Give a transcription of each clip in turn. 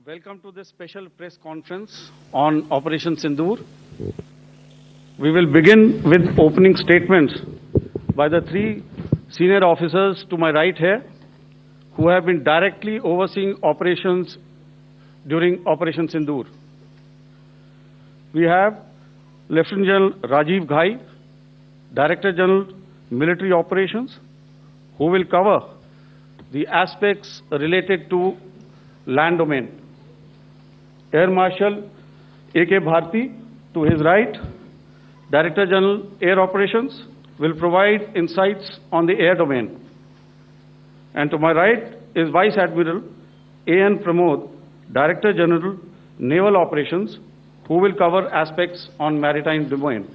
Welcome to this special press conference on Operation Sindoor. We will begin with opening statements by the three senior officers to my right here, who have been directly overseeing operations during Operation Sindoor. We have Lieutenant General Rajiv Ghai, Director General Military Operations, who will cover the aspects related to land domain. Air Marshal A.K. Bharti, to his right, Director General Air Operations, will provide insights on the air domain. And to my right is Vice Admiral A.N. Pramod, Director General Naval Operations, who will cover aspects on maritime domain.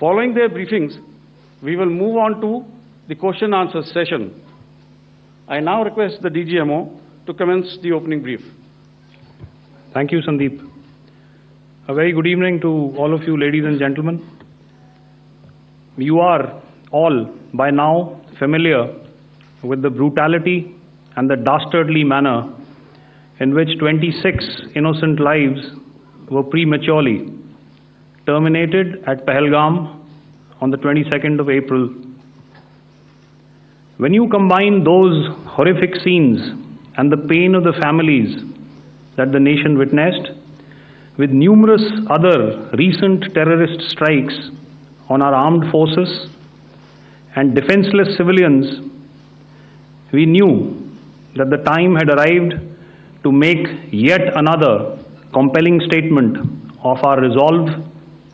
Following their briefings, we will move on to the question and answer session. I now request the DGMO to commence the opening brief. Thank you, Sandeep. A very good evening to all of you, ladies and gentlemen. You are all by now familiar with the brutality and the dastardly manner in which 26 innocent lives were prematurely terminated at Pahalgam on the 22nd of April. When you combine those horrific scenes and the pain of the families that the nation witnessed with numerous other recent terrorist strikes on our armed forces and defenseless civilians, we knew that the time had arrived to make yet another compelling statement of our resolve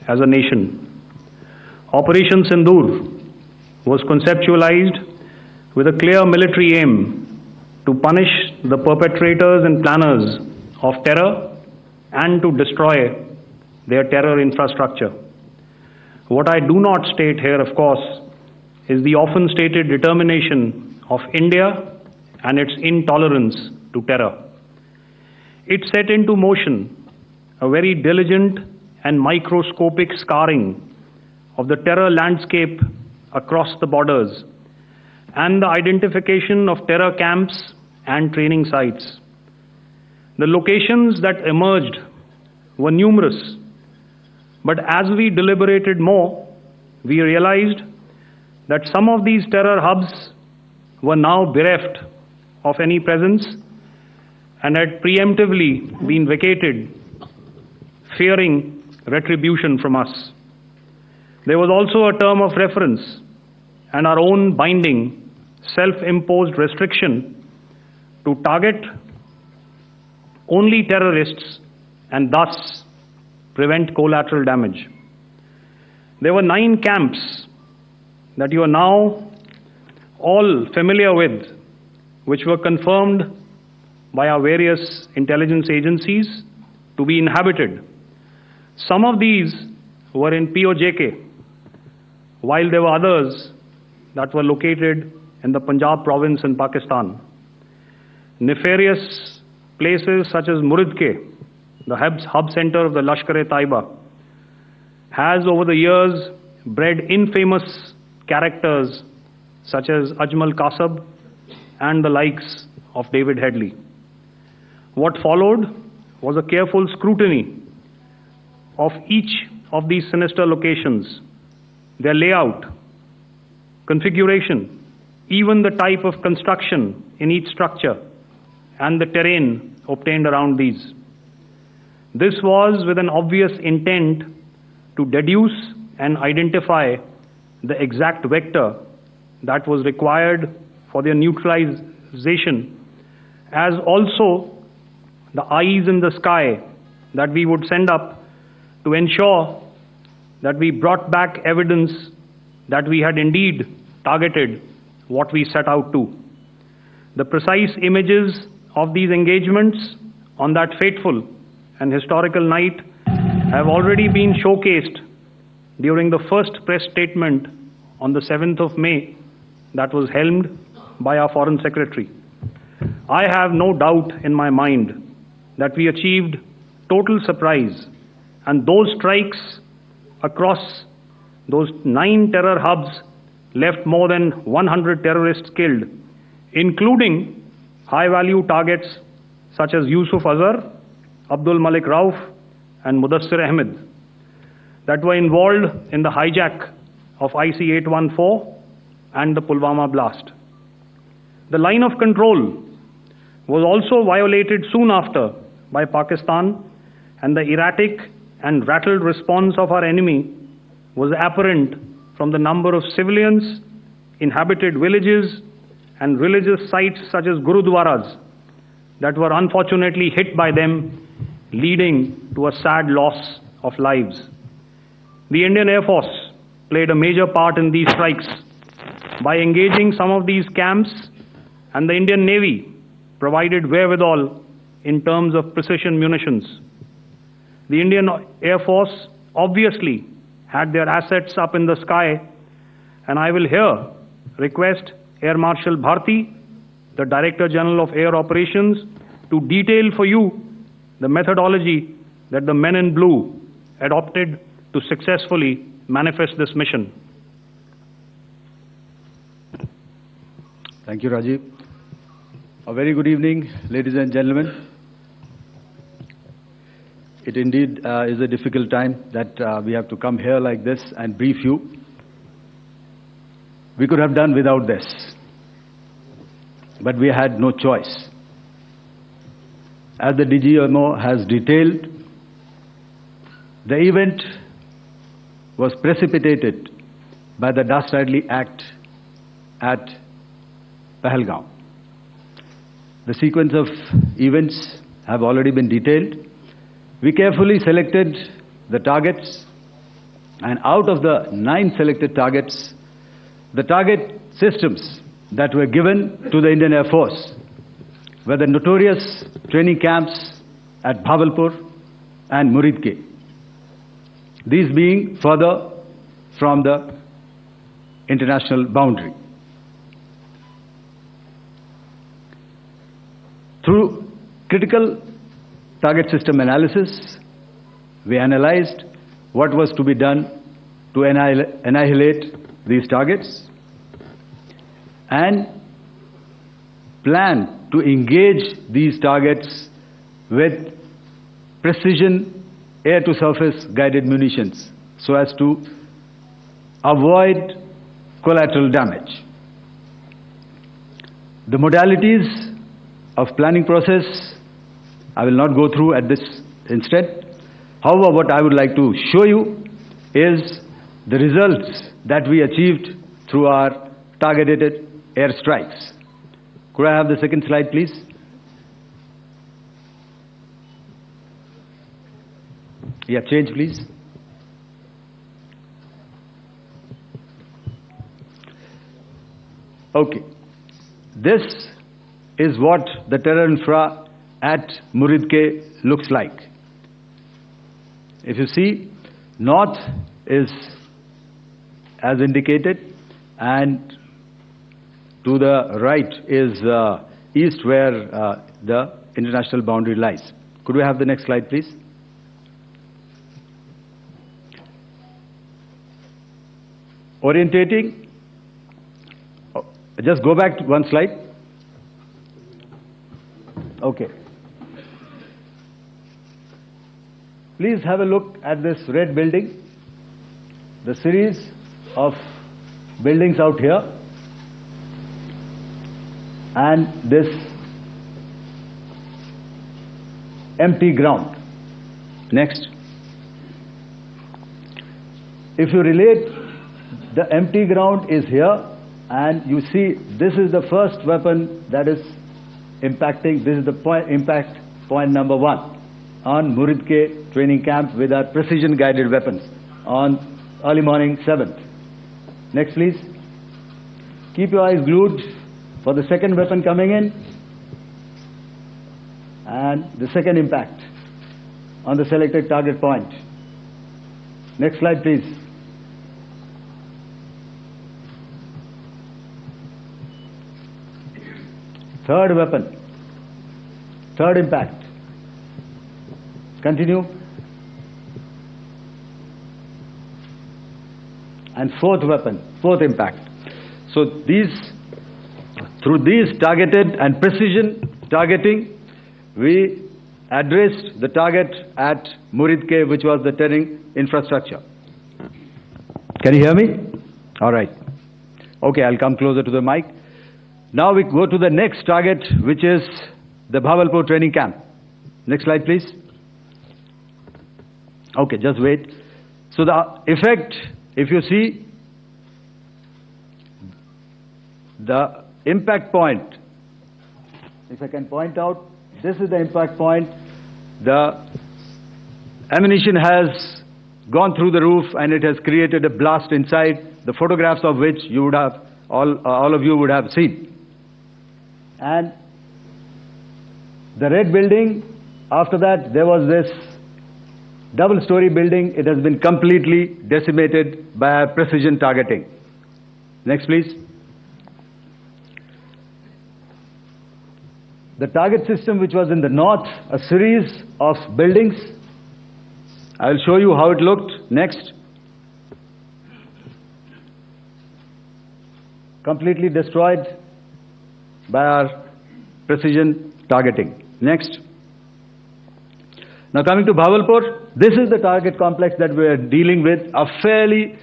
as a nation. Operation Sindoor was conceptualized with a clear military aim to punish the perpetrators and planners of terror and to destroy their terror infrastructure. What I do not state here, of course, is the often stated determination of India and its intolerance to terror. It set into motion a very diligent and microscopic scarring of the terror landscape across the borders and the identification of terror camps and training sites. The locations that emerged were numerous, but as we deliberated more, we realized that some of these terror hubs were now bereft of any presence and had preemptively been vacated, fearing retribution from us. There was also a term of reference and our own binding, self-imposed restriction to target only terrorists and thus prevent collateral damage. There were 9 camps that you are now all familiar with, which were confirmed by our various intelligence agencies to be inhabited. Some of these were in POJK, while there were others that were located in the Punjab province in Pakistan. Nefarious places such as Muridke, the hub center of the Lashkar-e-Taiba, has over the years bred infamous characters such as Ajmal Kasab and the likes of David Headley. What followed was a careful scrutiny of each of these sinister locations, their layout, configuration, even the type of construction in each structure, and the terrain obtained around these. This was with an obvious intent to deduce and identify the exact vector that was required for their neutralization, as also the eyes in the sky that we would send up to ensure that we brought back evidence that we had indeed targeted what we set out to. The precise images of these engagements on that fateful and historical night have already been showcased during the first press statement on the 7th of May that was helmed by our Foreign Secretary. I have no doubt in my mind that we achieved total surprise, and those strikes across those 9 terror hubs left more than 100 terrorists killed, including high-value targets such as Yusuf Azhar, Abdul Malik Rauf, and Mudassir Ahmed, that were involved in the hijack of IC-814 and the Pulwama blast. The line of control was also violated soon after by Pakistan, and the erratic and rattled response of our enemy was apparent from the number of civilians, inhabited villages, and religious sites such as Gurudwaras that were unfortunately hit by them, leading to a sad loss of lives. The Indian Air Force played a major part in these strikes by engaging some of these camps, and the Indian Navy provided wherewithal in terms of precision munitions. The Indian Air Force obviously had their assets up in the sky, and I will here request Air Marshal Bharti, the Director General of Air Operations, to detail for you the methodology that the men in blue adopted to successfully manifest this mission. Thank you, Rajiv. A very good evening, ladies and gentlemen. It indeed is a difficult time that we have to come here like this and brief you. We could have done without this, but we had no choice. As the DGMO has detailed, the event was precipitated by the dastardly act at Pahalgaon. The sequence of events have already been detailed. We carefully selected the targets, and out of the 9 selected targets, the target systems that were given to the Indian Air Force were the notorious training camps at Bhavalpur and Muridke, these being further from the international boundary. Through critical target system analysis, we analyzed what was to be done to annihilate these targets and plan to engage these targets with precision air-to-surface guided munitions so as to avoid collateral damage. The modalities of planning process I will not go through at this instant. However, what I would like to show you is the results that we achieved through our targeted air strikes. Could I have the second slide, please? Yeah, change, please. Okay. This is what the terror infra at Muridke looks like. If you see, north is as indicated, and to the right is east, where the international boundary lies. Could we have the next slide, please? Orientating. Just go back to one slide. Okay. Please have a look at this red building, the series of buildings out here, and this empty ground. Next. If you relate, the empty ground is here, and you see this is the first weapon that is impacting. This is the impact point number 1 on Muridke training camp with our precision guided weapons on early morning 7th. Next, please. Keep your eyes glued for the second weapon coming in and the second impact on the selected target point. Next slide, please. Third weapon, third impact. Continue. And fourth weapon, fourth impact. So through these targeted and precision targeting, we addressed the target at Muridke, which was the terrain infrastructure. Can you hear me? All right. Okay, I'll come closer to the mic. Now we go to the next target, which is the Bhavalpur training camp. Next slide, please. Okay, just wait. So the effect, if you see, the impact point, if I can point out, this is the impact point. The ammunition has gone through the roof and it has created a blast inside, the photographs of which you would have, all of you would have seen. And the red building, after that there was this double-story building. It has been completely decimated by precision targeting. Next, please. The target system, which was in the north, a series of buildings. I will show you how it looked. Next. Completely destroyed by our precision targeting. Next. Now coming to Bhavalpur, this is the target complex that we are dealing with, a fairly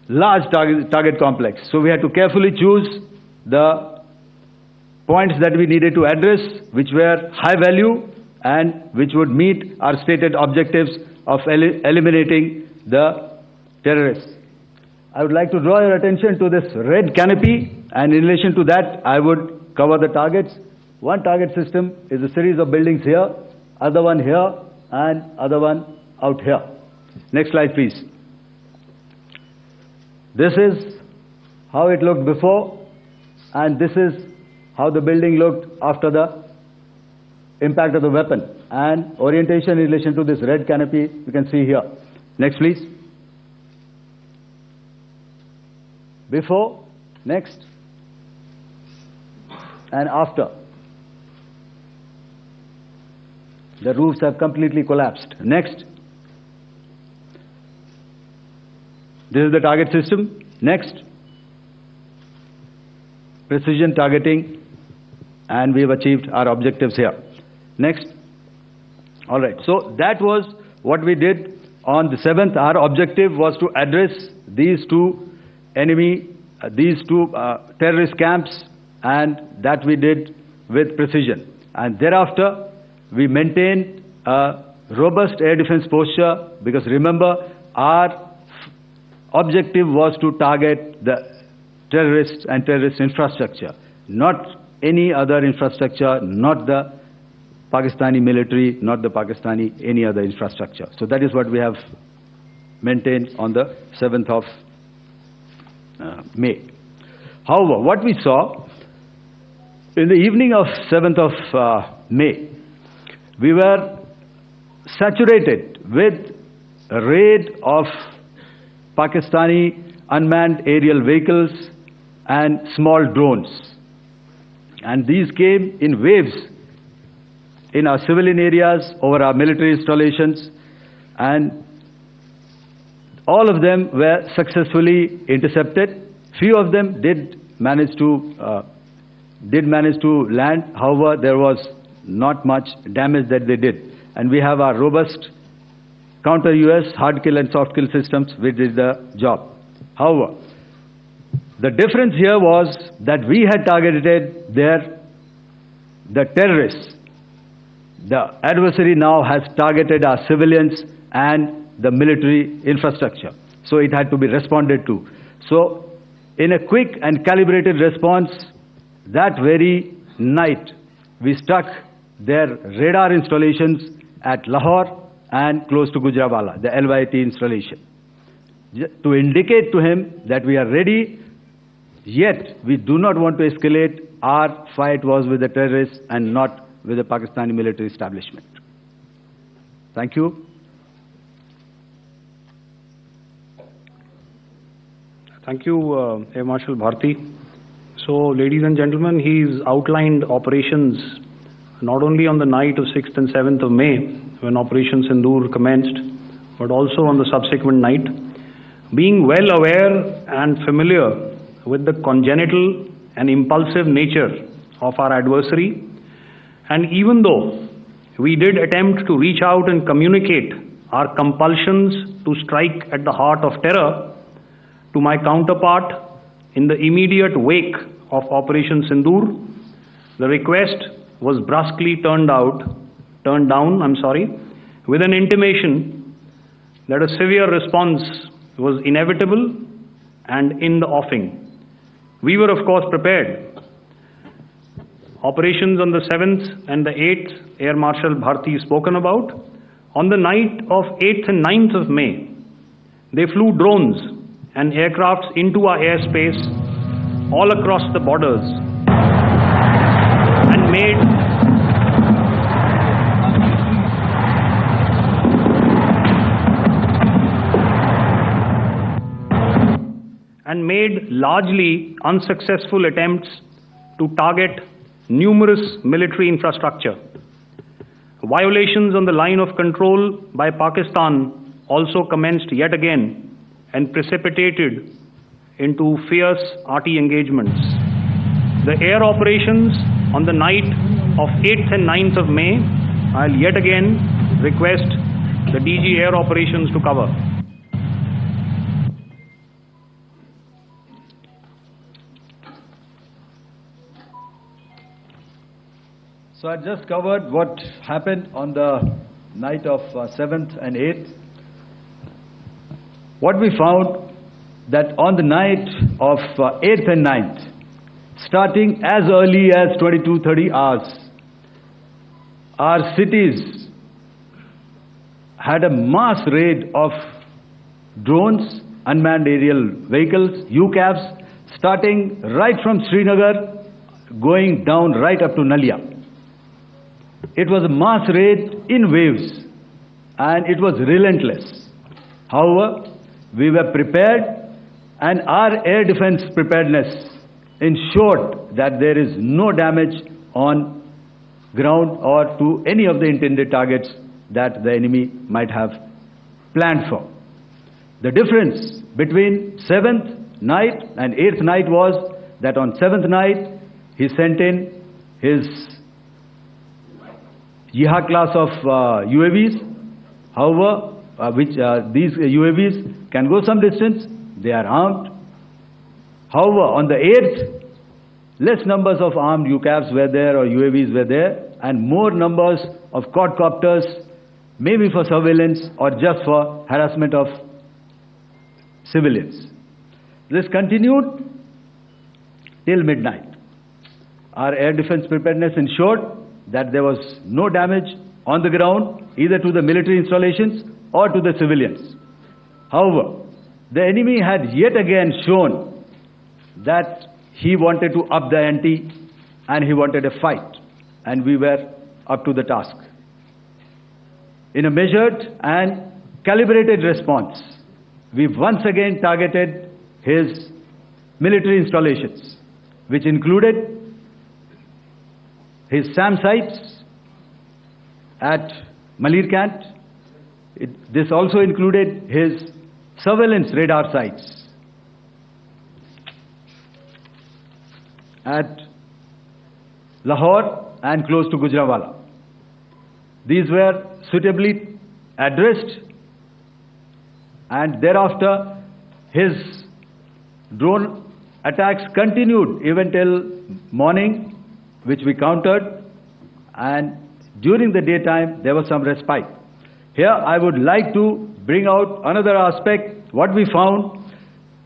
large target complex. So we had to carefully choose the points that we needed to address, which were high value and which would meet our stated objectives of eliminating the terrorists. I would like to draw your attention to this red canopy, and in relation to that, I would cover the targets. One target system is a series of buildings here, other one here, and other one out here. Next slide, please. This is how it looked before, and this is how the building looked after the impact of the weapon. And orientation in relation to this red canopy, you can see here. Next, please. Before, next, and after. The roofs have completely collapsed. Next. This is the target system. Next. Precision targeting, and we have achieved our objectives here. Next. All right. So that was what we did on the 7th. Our objective was to address these two terrorist camps, and that we did with precision. And thereafter, we maintained a robust air defense posture, because remember, our objective was to target the terrorists and terrorist infrastructure, not any other infrastructure, not the Pakistani military, not the Pakistani any other infrastructure. So that is what we have maintained on the 7th of May. However, what we saw in the evening of 7th of May, we were saturated with a raid of Pakistani unmanned aerial vehicles and small drones. And these came in waves in our civilian areas, over our military installations, and all of them were successfully intercepted. Few of them did manage to land. However, there was not much damage that they did. And we have our robust counter-US hard kill and soft kill systems which did the job. However, the difference here was that we had targeted the terrorists. The adversary now has targeted our civilians and the military infrastructure. So it had to be responded to. So in a quick and calibrated response, that very night, we struck their radar installations at Lahore and close to Gujranwala, the LYT installation, to indicate to him that we are ready, yet we do not want to escalate. Our fight was with the terrorists and not with the Pakistani military establishment. Thank you. Thank you, Air Marshal Bharti. So, ladies and gentlemen, he's outlined operations not only on the night of 6th and 7th of May, when Operation Sindoor commenced, but also on the subsequent night. Being well aware and familiar with the congenital and impulsive nature of our adversary, and even though we did attempt to reach out and communicate our compulsions to strike at the heart of terror to my counterpart in the immediate wake of Operation Sindoor. The request was brusquely turned down, with an intimation that a severe response was inevitable and in the offing. We were, of course, prepared. Operations on the 7th and the 8th, Air Marshal Bharti spoken about. On the night of 8th and 9th of May, they flew drones and aircrafts into our airspace all across the borders and made largely unsuccessful attempts to target numerous military infrastructure. Violations on the line of control by Pakistan also commenced yet again and precipitated into fierce arty engagements. The air operations on the night of 8th and 9th of May, I'll yet again request the DG Air Operations to cover. So I just covered what happened on the night of 7th and 8th. What we found that on the night of 8th and 9th, starting as early as 22:30 hours, our cities had a mass raid of drones, unmanned aerial vehicles, UCAVs, starting right from Srinagar, going down right up to Nalia. It was a mass raid in waves, and it was relentless. However, we were prepared, and our air defense preparedness ensured that there is no damage on ground or to any of the intended targets that the enemy might have planned for. The difference between 7th night and 8th night was that on 7th night, he sent in his Jihad class of UAVs. However, these UAVs can go some distance, they are armed. However, on the 8th, less numbers of armed UCAVs were there or UAVs were there, and more numbers of quadcopters, maybe for surveillance or just for harassment of civilians. This continued till midnight. Our air defense preparedness ensured that there was no damage on the ground, either to the military installations or to the civilians. However, the enemy had yet again shown that he wanted to up the ante and he wanted a fight, and we were up to the task. In a measured and calibrated response, we once again targeted his military installations, which included his SAM sites at Malirkant. This also included his surveillance radar sites at Lahore and close to Gujranwala. These were suitably addressed, and thereafter his drone attacks continued even till morning, which we countered, and during the daytime there was some respite. Here I would like to bring out another aspect. What we found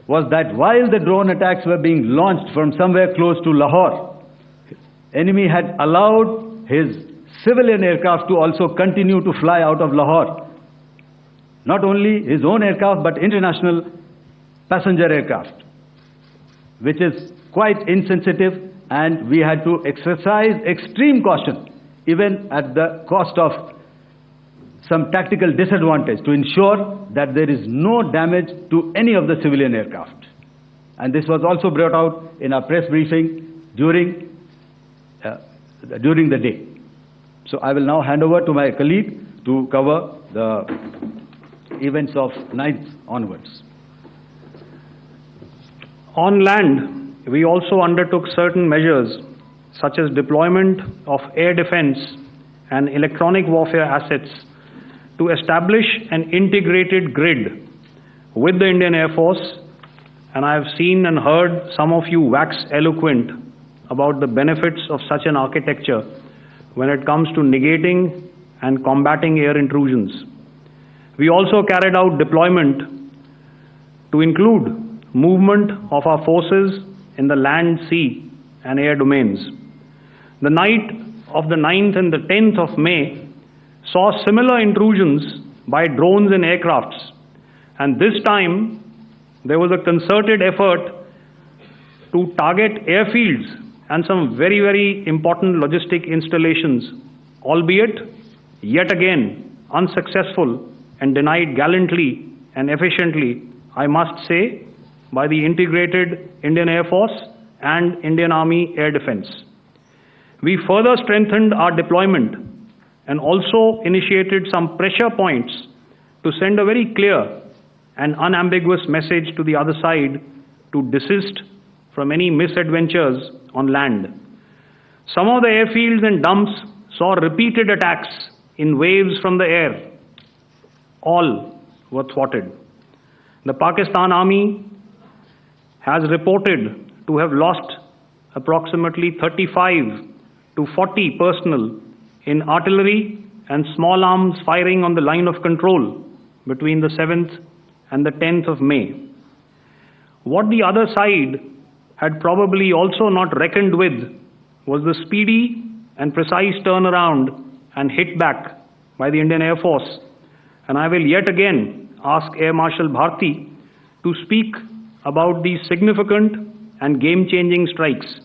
was that while the drone attacks were being launched from somewhere close to Lahore, enemy had allowed his civilian aircraft to also continue to fly out of Lahore. Not only his own aircraft, but international passenger aircraft, which is quite insensitive, and we had to exercise extreme caution, even at the cost of some tactical disadvantage, to ensure that there is no damage to any of the civilian aircraft. And this was also brought out in our press briefing during the day. So I will now hand over to my colleague to cover the events of 9th onwards. On land, we also undertook certain measures such as deployment of air defense and electronic warfare assets to establish an integrated grid with the Indian Air Force, and I have seen and heard some of you wax eloquent about the benefits of such an architecture when it comes to negating and combating air intrusions. We also carried out deployment to include movement of our forces in the land, sea, and air domains. The night of the 9th and the 10th of May saw similar intrusions by drones and aircrafts, and this time there was a concerted effort to target airfields and some very, very important logistic installations, albeit yet again unsuccessful and denied gallantly and efficiently, I must say, by the integrated Indian Air Force and Indian Army Air Defence. We further strengthened our deployment and also initiated some pressure points to send a very clear and unambiguous message to the other side to desist from any misadventures on land. Some of the airfields and dumps saw repeated attacks in waves from the air. All were thwarted. The Pakistan Army has reported to have lost approximately 35 to 40 personnel in artillery and small arms firing on the line of control between the 7th and the 10th of May. What the other side had probably also not reckoned with was the speedy and precise turnaround and hit back by the Indian Air Force. And I will yet again ask Air Marshal Bharti to speak about these significant and game-changing strikes.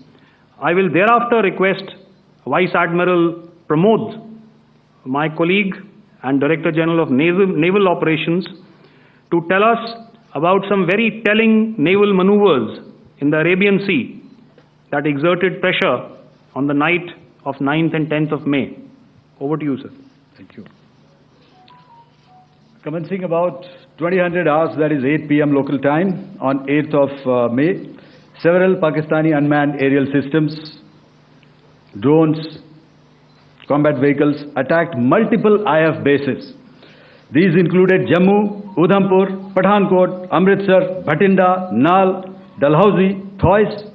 I will thereafter request Vice Admiral Pramod, my colleague and Director General of Naval Operations, to tell us about some very telling naval maneuvers in the Arabian Sea that exerted pressure on the night of 9th and 10th of May. Over to you, sir. Thank you. Commencing about 2000 hours, that is 8 p.m. local time, on 8th of May, several Pakistani unmanned aerial systems, drones, combat vehicles attacked multiple IF bases. These included Jammu, Udhampur, Pathankot, Amritsar, Bhatinda, Nal, Dalhousie, Thois,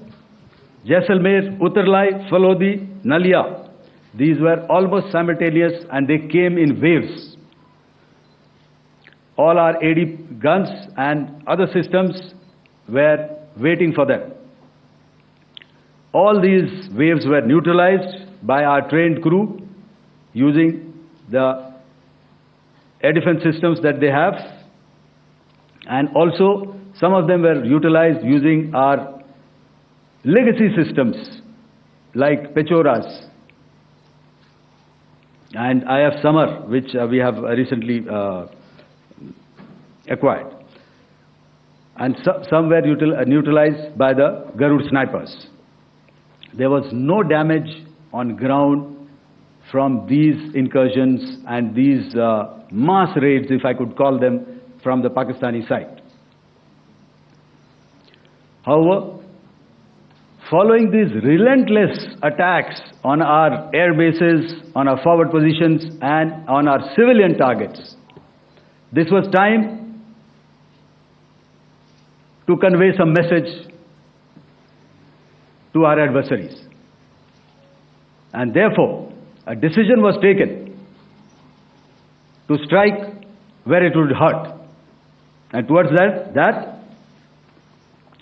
Jaisalmer, Uttarlai, Falodi, Nalia. These were almost simultaneous and they came in waves. All our AD guns and other systems were waiting for them. All these waves were neutralized by our trained crew using the air defense systems that they have, and also some of them were utilized using our legacy systems like Pechoras and IF Summer, which we have recently acquired. And some were neutralized by the Garud snipers. There was no damage on ground from these incursions and these mass raids, if I could call them, from the Pakistani side. However, following these relentless attacks on our air bases, on our forward positions, and on our civilian targets, this was time to convey some message to our adversaries. And therefore, a decision was taken to strike where it would hurt. And towards that,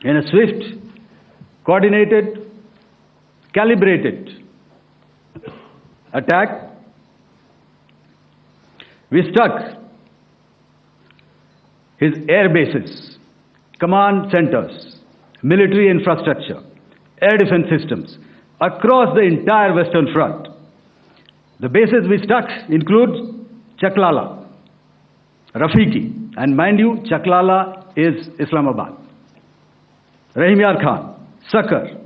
in a swift, coordinated, calibrated attack, we struck his air bases, command centers, military infrastructure, air defense systems across the entire Western Front. The bases we struck include Chaklala, Rafiki, and mind you, Chaklala is Islamabad. Rahim Yar Khan, Sakar,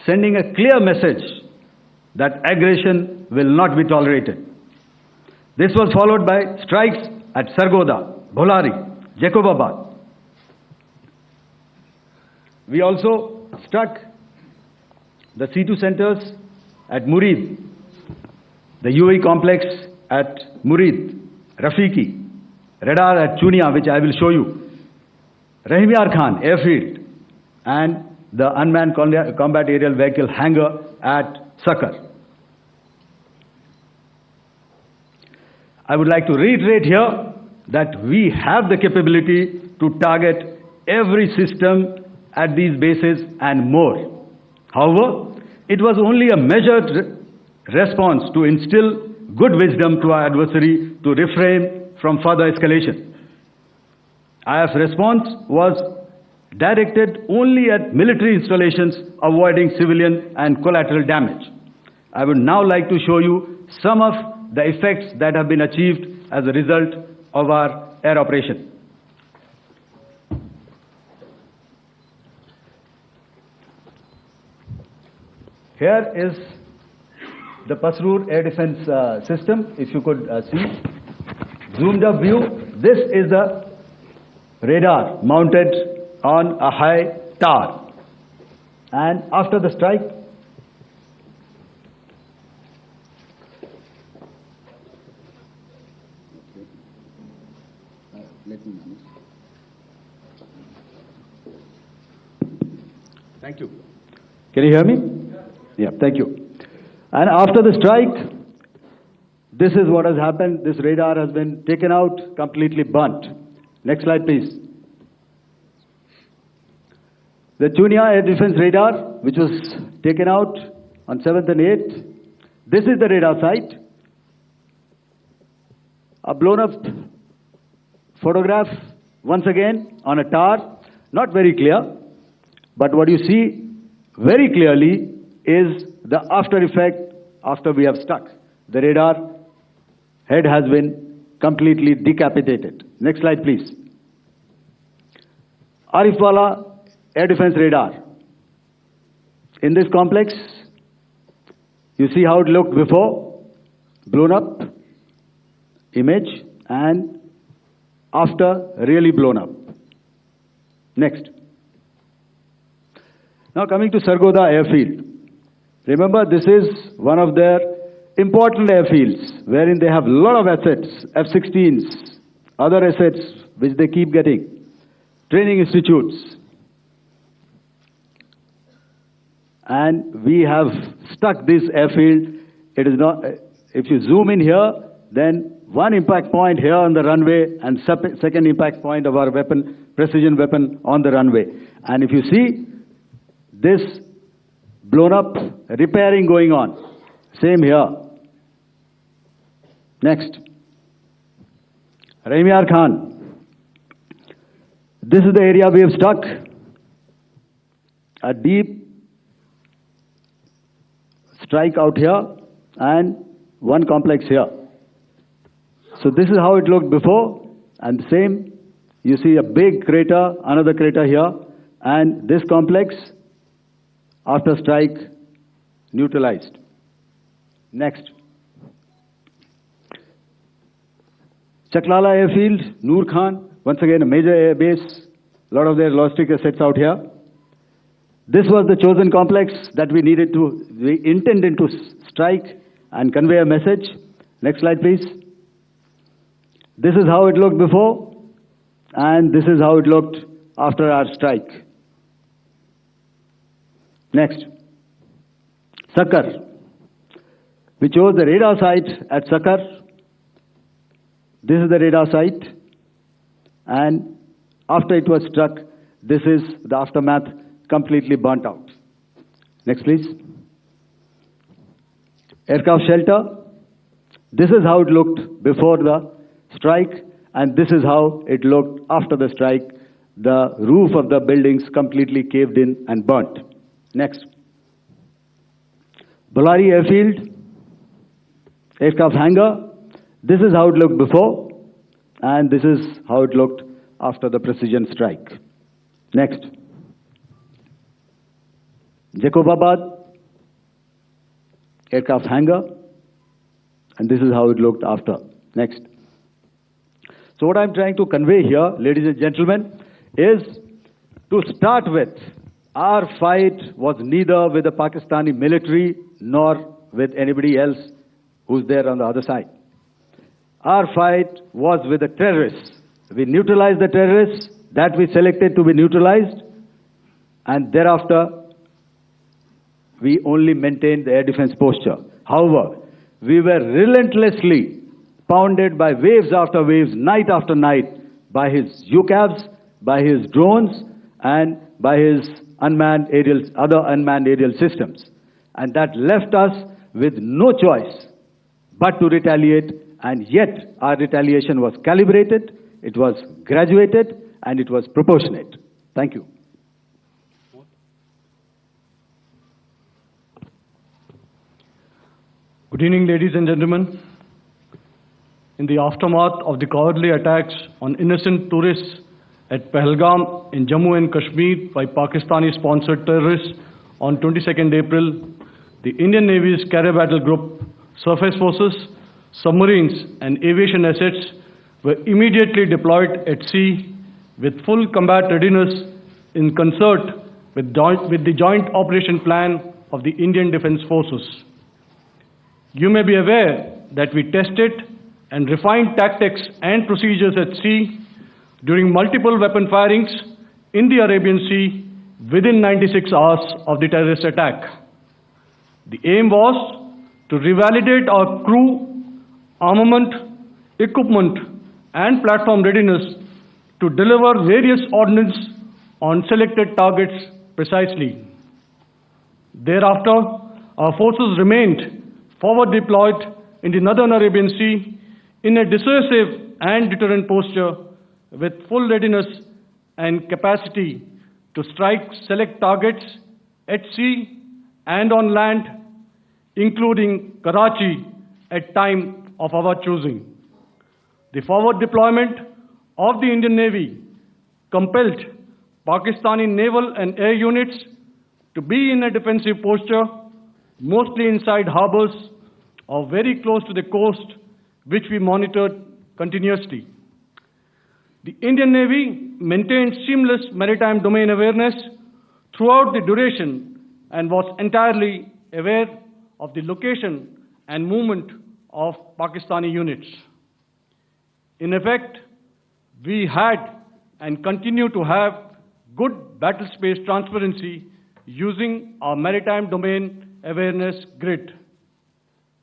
sending a clear message that aggression will not be tolerated. This was followed by strikes at Sargoda, Bholari, Jacobabad. We also struck the C2 centers at Murid, the UAE complex at Murid, Rafiki, radar at Chunia, which I will show you, Rahimyar Khan airfield, and the unmanned combat aerial vehicle hangar at Sakar. I would like to reiterate here that we have the capability to target every system at these bases and more. However, it was only a measured response to instill good wisdom to our adversary to refrain from further escalation. IF's response was directed only at military installations, avoiding civilian and collateral damage. I would now like to show you some of the effects that have been achieved as a result of our air operation. Here is the Pasrur air defense system, if you could see. Zoomed up view, this is the radar mounted on a high tower. And after the strike, thank you. Can you hear me? Yeah, thank you. And after the strike, this is what has happened. This radar has been taken out, completely burnt. Next slide, please. The Chunia air defense radar, which was taken out on 7th and 8th. This is the radar site. A blown up photograph, once again, on a tower. Not very clear, but what you see very clearly is the after effect after we have struck. The radar head has been completely decapitated. Next slide, please. Arifwala air defense radar. In this complex, you see how it looked before, blown up image, and after really blown up. Next. Now coming to Sargodha airfield. Remember, this is one of their important airfields wherein they have a lot of assets, F-16s, other assets which they keep getting, training institutes. And we have stuck this airfield. It is not, if you zoom in here, then one impact point here on the runway and second impact point of our weapon, precision weapon on the runway. And if you see this blown up repairing going on, same here. Next. Rahimyar Khan. This is the area we have struck. A deep strike out here and one complex here. So this is how it looked before, and the same, you see a big crater, another crater here, and this complex after strike neutralized. Next. Chaklala airfield, Noor Khan, once again a major air base, a lot of their logistic assets out here. This was the chosen complex that we intended to strike and convey a message. Next slide, please. This is how it looked before, and this is how it looked after our strike. Next. Sakar. We chose the radar site at Sakar. This is the radar site, and after it was struck, this is the aftermath, completely burnt out. Next, please. Aircraft shelter. This is how it looked before the strike, and this is how it looked after the strike. The roof of the buildings completely caved in and burnt. Next. Bolari airfield, aircraft hangar. This is how it looked before, and this is how it looked after the precision strike. Next. Jacobabad, aircraft hangar, and this is how it looked after. Next. So what I'm trying to convey here, ladies and gentlemen, is to start with, our fight was neither with the Pakistani military nor with anybody else who's there on the other side. Our fight was with the terrorists. We neutralized the terrorists that we selected to be neutralized, and thereafter we only maintained the air defense posture. However, we were relentlessly pounded by waves after waves, night after night, by his UCAVs, by his drones, and by his other unmanned aerial systems. And that left us with no choice but to retaliate, and yet our retaliation was calibrated, it was graduated, and it was proportionate. Thank you. Good evening, ladies and gentlemen. In the aftermath of the cowardly attacks on innocent tourists at Pahalgam in Jammu and Kashmir by Pakistani-sponsored terrorists on 22nd April, the Indian Navy's Carrier Battle Group, surface forces, submarines and aviation assets were immediately deployed at sea with full combat readiness in concert with the joint operation plan of the Indian Defence Forces. You may be aware that we tested and refined tactics and procedures at sea during multiple weapon firings in the Arabian Sea within 96 hours of the terrorist attack. The aim was to revalidate our crew, armament, equipment, and platform readiness to deliver various ordnance on selected targets precisely. Thereafter, our forces remained forward deployed in the Northern Arabian Sea in a dissuasive and deterrent posture with full readiness and capacity to strike select targets at sea and on land, including Karachi at time of our choosing. The forward deployment of the Indian Navy compelled Pakistani naval and air units to be in a defensive posture, mostly inside harbors or very close to the coast, which we monitored continuously. The Indian Navy maintained seamless maritime domain awareness throughout the duration and was entirely aware of the location and movement of Pakistani units. In effect, we had and continue to have good battle space transparency using our maritime domain awareness grid.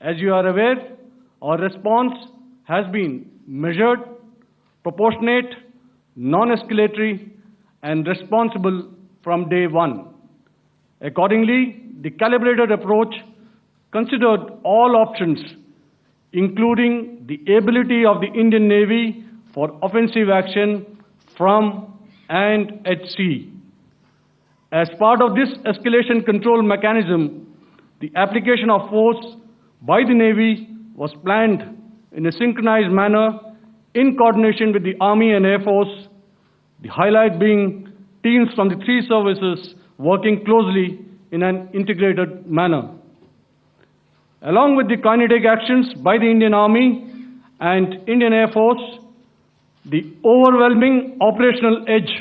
As you are aware, our response has been measured, proportionate, non-escalatory, and responsible from day one. Accordingly, the calibrated approach considered all options, including the ability of the Indian Navy for offensive action from and at sea. As part of this escalation control mechanism, the application of force by the Navy was planned in a synchronized manner in coordination with the Army and Air Force, the highlight being teams from the three services working closely in an integrated manner. Along with the kinetic actions by the Indian Army and Indian Air Force, the overwhelming operational edge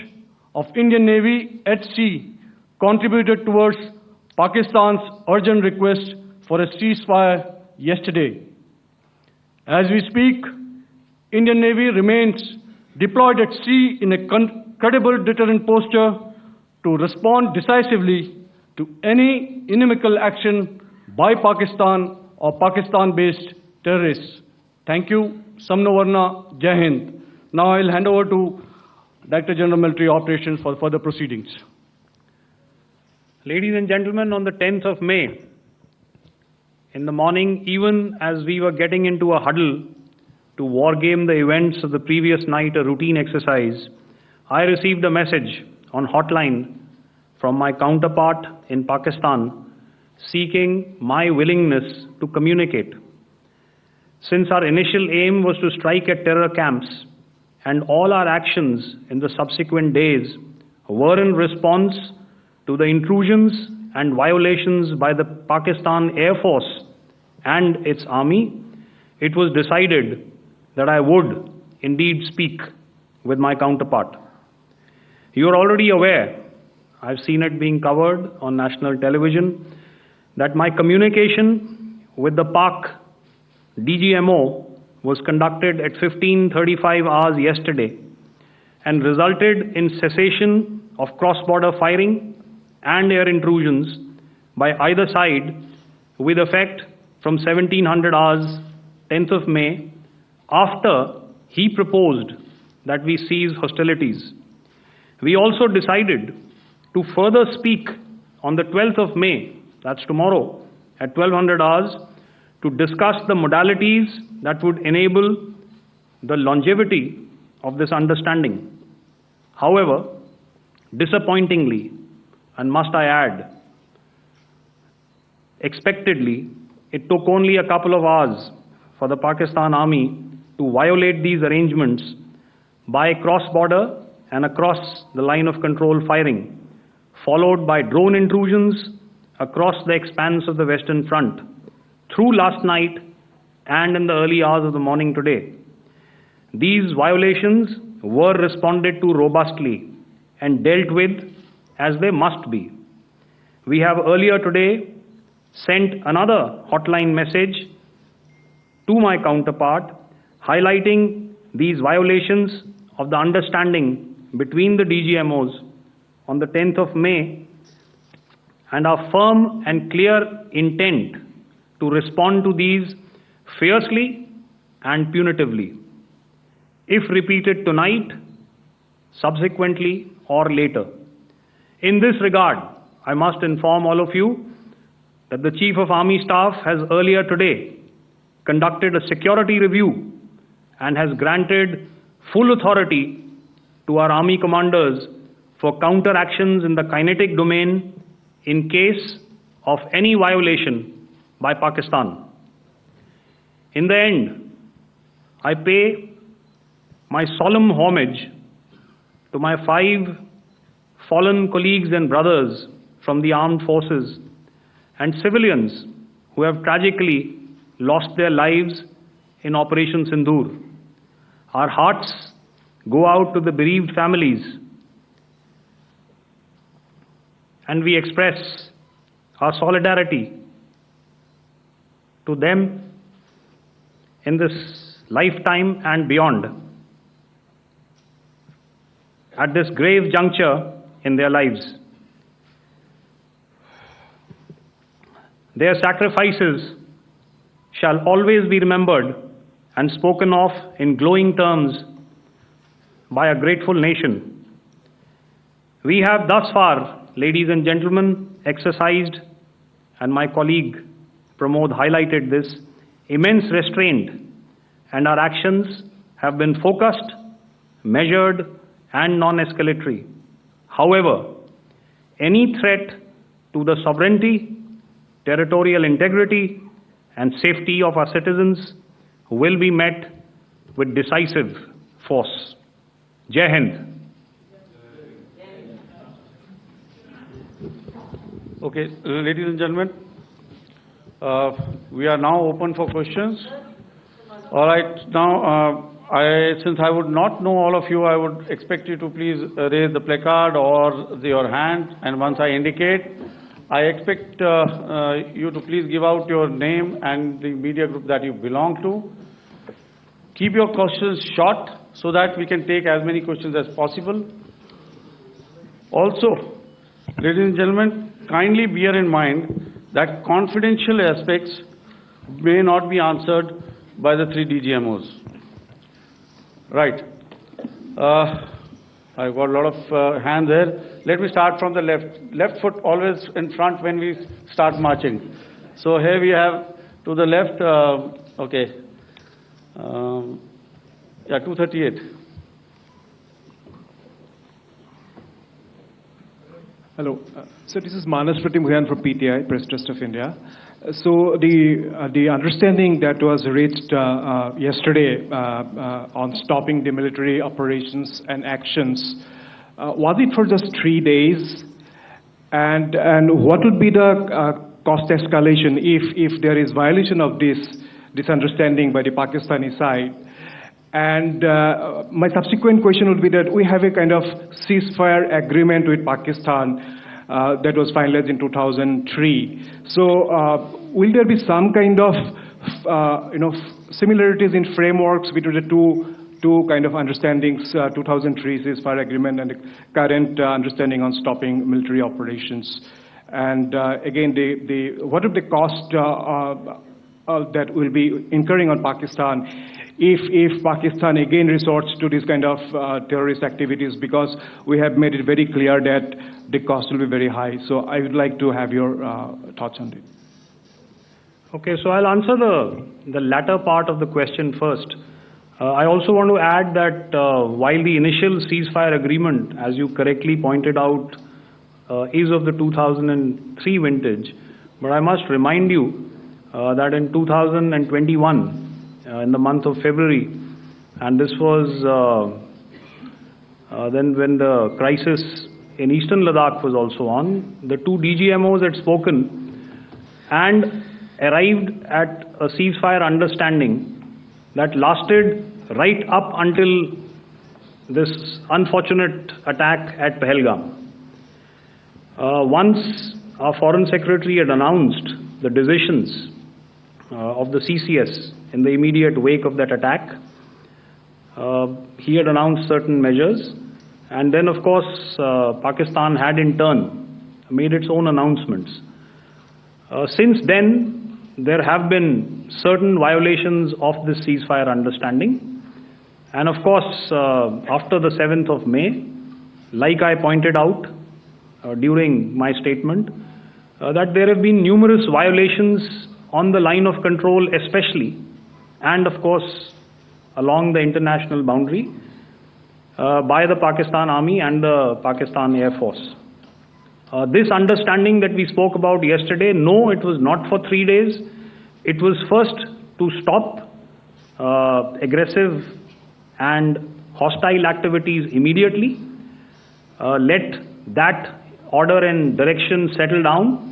of Indian Navy at sea contributed towards Pakistan's urgent request for a ceasefire yesterday. As we speak, Indian Navy remains deployed at sea in a credible deterrent posture to respond decisively to any inimical action by Pakistan or Pakistan-based terrorists. Thank you. Samno Varna, Jai Hind. Now I'll hand over to Director General Military Operations for further proceedings. Ladies and gentlemen, on the 10th of May, in the morning, even as we were getting into a huddle to wargame the events of the previous night, a routine exercise, I received a message on hotline from my counterpart in Pakistan seeking my willingness to communicate. Since our initial aim was to strike at terror camps, and all our actions in the subsequent days were in response to the intrusions and violations by the Pakistan Air Force and its army, it was decided that I would indeed speak with my counterpart. You are already aware, I've seen it being covered on national television, that my communication with the Pak DGMO was conducted at 15:35 hours yesterday and resulted in cessation of cross-border firing and air intrusions by either side with effect from 1700 hours 10th of May, after he proposed that we cease hostilities. We also decided to further speak on the 12th of May, that's tomorrow, at 1200 hours, to discuss the modalities that would enable the longevity of this understanding. However, disappointingly, and must I add, expectedly, it took only a couple of hours for the Pakistan Army to violate these arrangements by cross-border and across the line of control firing, followed by drone intrusions across the expanse of the Western Front through last night and in the early hours of the morning today. These violations were responded to robustly and dealt with as they must be. We have earlier today sent another hotline message to my counterpart highlighting these violations of the understanding between the DGMOs on the 10th of May and our firm and clear intent to respond to these fiercely and punitively, if repeated tonight, subsequently, or later. In this regard, I must inform all of you that the Chief of Army Staff has earlier today conducted a security review and has granted full authority to our Army commanders for counter-actions in the kinetic domain in case of any violation by Pakistan. In the end, I pay my solemn homage to my 5 fallen colleagues and brothers from the armed forces and civilians who have tragically lost their lives in Operation Sindoor. Our hearts go out to the bereaved families, and we express our solidarity to them in this lifetime and beyond, at this grave juncture in their lives. Their sacrifices shall always be remembered and spoken of in glowing terms by a grateful nation. We have thus far, ladies and gentlemen, exercised, and my colleague Pramod highlighted this, immense restraint, and our actions have been focused, measured, and non-escalatory. However, any threat to the sovereignty, territorial integrity, and safety of our citizens will be met with decisive force. Jai Hind. Okay, ladies and gentlemen, we are now open for questions. All right, now, since I would not know all of you, I would expect you to please raise the placard or your hand, and once I indicate, I expect you to please give out your name and the media group that you belong to. Keep your questions short so that we can take as many questions as possible. Also, ladies and gentlemen, kindly bear in mind that confidential aspects may not be answered by the 3 DGMOs. Right. I've got a lot of hands there. Let me start from the left. Left foot always in front when we start marching. So here we have to the left, okay. Yeah, 238. Hello. So this is Manas Pratimugyan from PTI, Press Trust of India. So the understanding that was reached yesterday on stopping the military operations and actions, was it for just 3 days? And what would be the cost escalation if there is violation of this understanding by the Pakistani side? And my subsequent question would be that we have a kind of ceasefire agreement with Pakistan that was finalized in 2003. So will there be some kind of similarities in frameworks between the two kind of understandings, 2003 ceasefire agreement and the current understanding on stopping military operations. And again, what are the cost that will be incurring on Pakistan if Pakistan again resorts to this kind of terrorist activities, because we have made it very clear that the cost will be very high. So I would like to have your thoughts on it. Okay, so I'll answer the latter part of the question first. I also want to add that while the initial ceasefire agreement, as you correctly pointed out, is of the 2003 vintage, but I must remind you that in 2021, in the month of February, and this was then when the crisis in eastern Ladakh was also on, the two DGMOs had spoken and arrived at a ceasefire understanding that lasted right up until this unfortunate attack at Pahalgam. Once our Foreign Secretary had announced the decisions of the CCS in the immediate wake of that attack, he had announced certain measures, and then of course Pakistan had in turn made its own announcements. Since then, there have been certain violations of this ceasefire understanding, and of course after the 7th of May, like I pointed out during my statement, that there have been numerous violations on the line of control especially, and of course along the international boundary by the Pakistan Army and the Pakistan Air Force. This understanding that we spoke about yesterday, no, it was not for 3 days. It was first to stop aggressive and hostile activities immediately, let that order and direction settle down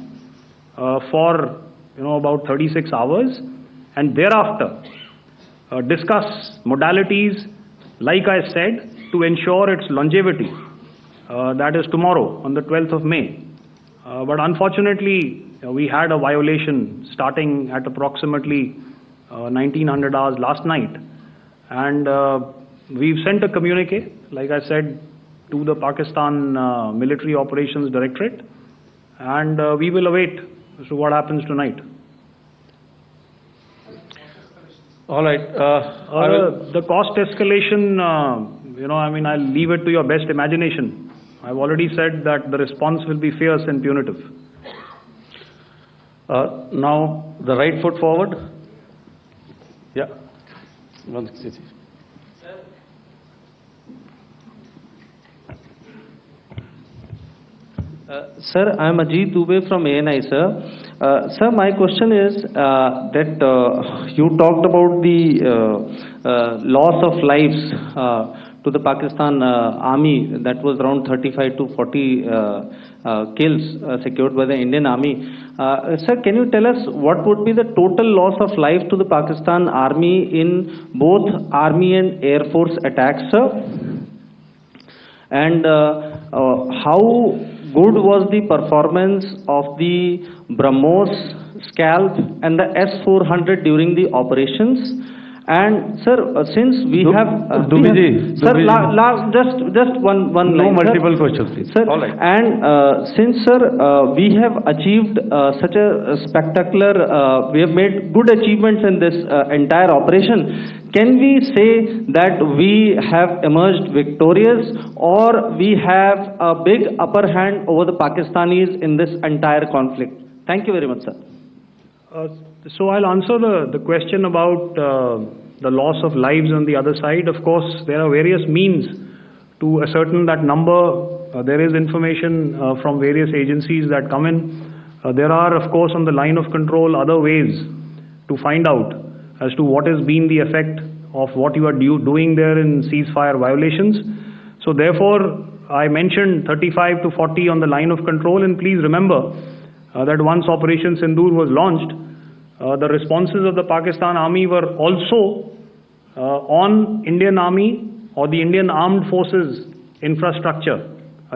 for about 36 hours, and thereafter discuss modalities, like I said, to ensure its longevity. That is tomorrow on the 12th of May. But unfortunately, we had a violation starting at approximately 1900 hours last night, and we've sent a communique, like I said, to the Pakistan Military Operations Directorate, and we will await as to what happens tonight. All right. The cost escalation, I'll leave it to your best imagination. I've already said that the response will be fierce and punitive. Now, the right foot forward. Yeah. Sir, I am Ajit Dubey from ANI, sir. Sir, my question is that you talked about the loss of lives to the Pakistan army, that was around 35 to 40 kills secured by the Indian army. Sir, can you tell us what would be the total loss of life to the Pakistan army in both army and air force attacks, sir? And how good was the performance of the BrahMos, Scalp and the S-400 during the operations? And sir, since we have sir, just one line. No multiple questions, please. Sir, all right. And since sir, we have achieved such a spectacular, we have made good achievements in this entire operation, can we say that we have emerged victorious, or we have a big upper hand over the Pakistanis in this entire conflict? Thank you very much, sir. So I'll answer the question about the loss of lives on the other side. Of course, there are various means to ascertain that number. There is information from various agencies that come in. There are, of course, on the line of control, other ways to find out as to what has been the effect of what you are doing there in ceasefire violations. So therefore, I mentioned 35 to 40 on the line of control, and please remember that once Operation Sindoor was launched, the responses of the Pakistan Army were also on Indian Army or the Indian Armed Forces infrastructure.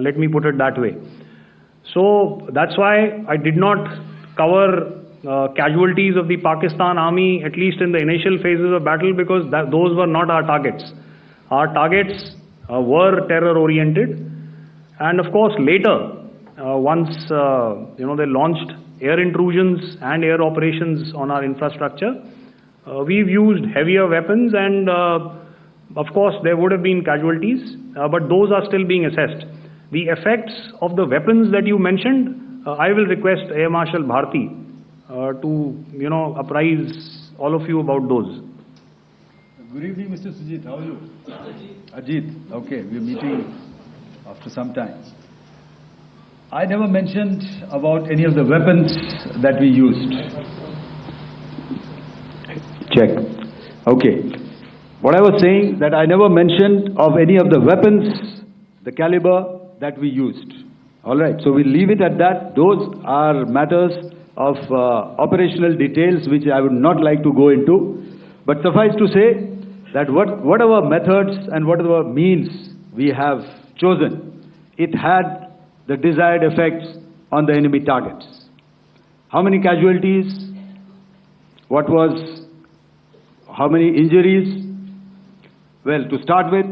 Let me put it that way. So that's why I did not cover casualties of the Pakistan army, at least in the initial phases of battle, because those were not our targets. Our targets were terror-oriented, and of course later, once they launched air intrusions and air operations on our infrastructure, we've used heavier weapons, and of course there would have been casualties, but those are still being assessed. The effects of the weapons that you mentioned, I will request Air Marshal Bharti to apprise all of you about those. Good evening, Mr. Sujit. How are you? Ajit. Okay, we're meeting after some time. I never mentioned about any of the weapons that we used. Check. Okay. What I was saying, that I never mentioned of any of the weapons, the caliber that we used. All right. So we'll leave it at that. Those are matters of operational details which I would not like to go into. But suffice to say that whatever methods and whatever means we have chosen, it had the desired effects on the enemy targets. How many casualties? How many injuries? Well, to start with,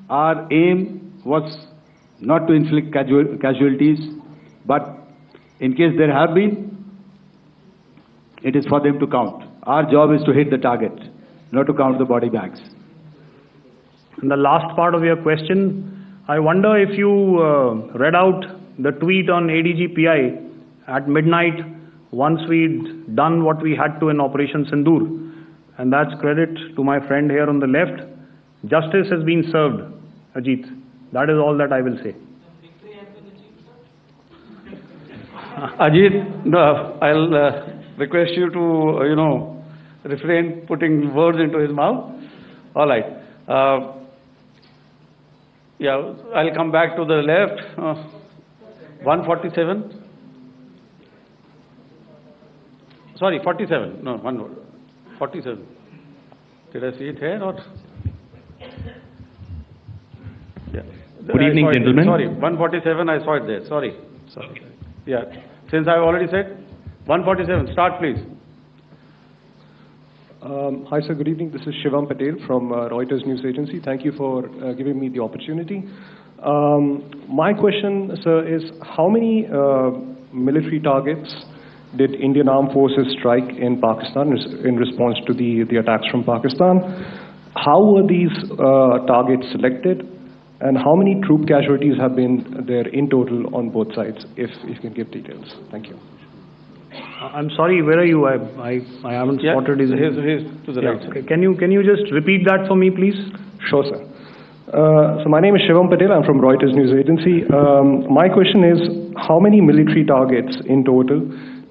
our aim was not to inflict casualties, but in case there have been, it is for them to count. Our job is to hit the target, not to count the body bags. And the last part of your question, I wonder if you read out the tweet on ADG-PI at midnight once we'd done what we had to in Operation Sindoor. And that's credit to my friend here on the left. Justice has been served, Ajit. That is all that I will say. Ajit, I'll request you to, refrain putting words into his mouth. All right. I'll come back to the left. 147. Sorry, 47. No, 47. Did I see it here or? Yeah. Good evening, gentlemen. Sorry, 147. I saw it there. Sorry. Yeah. Since I've already said 147. Start, please. Hi, sir. Good evening. This is Shivam Patel from Reuters News Agency. Thank you for giving me the opportunity. My question, sir, is how many military targets did Indian Armed Forces strike in Pakistan in response to the attacks from Pakistan? How were these targets selected? And how many troop casualties have been there in total on both sides, if you can give details? Thank you. I'm sorry, where are you? I haven't spotted his... He's to the right. Okay. Can you just repeat that for me, please? Sure, sir. So my name is Shivam Patel. I'm from Reuters News Agency. My question is, how many military targets in total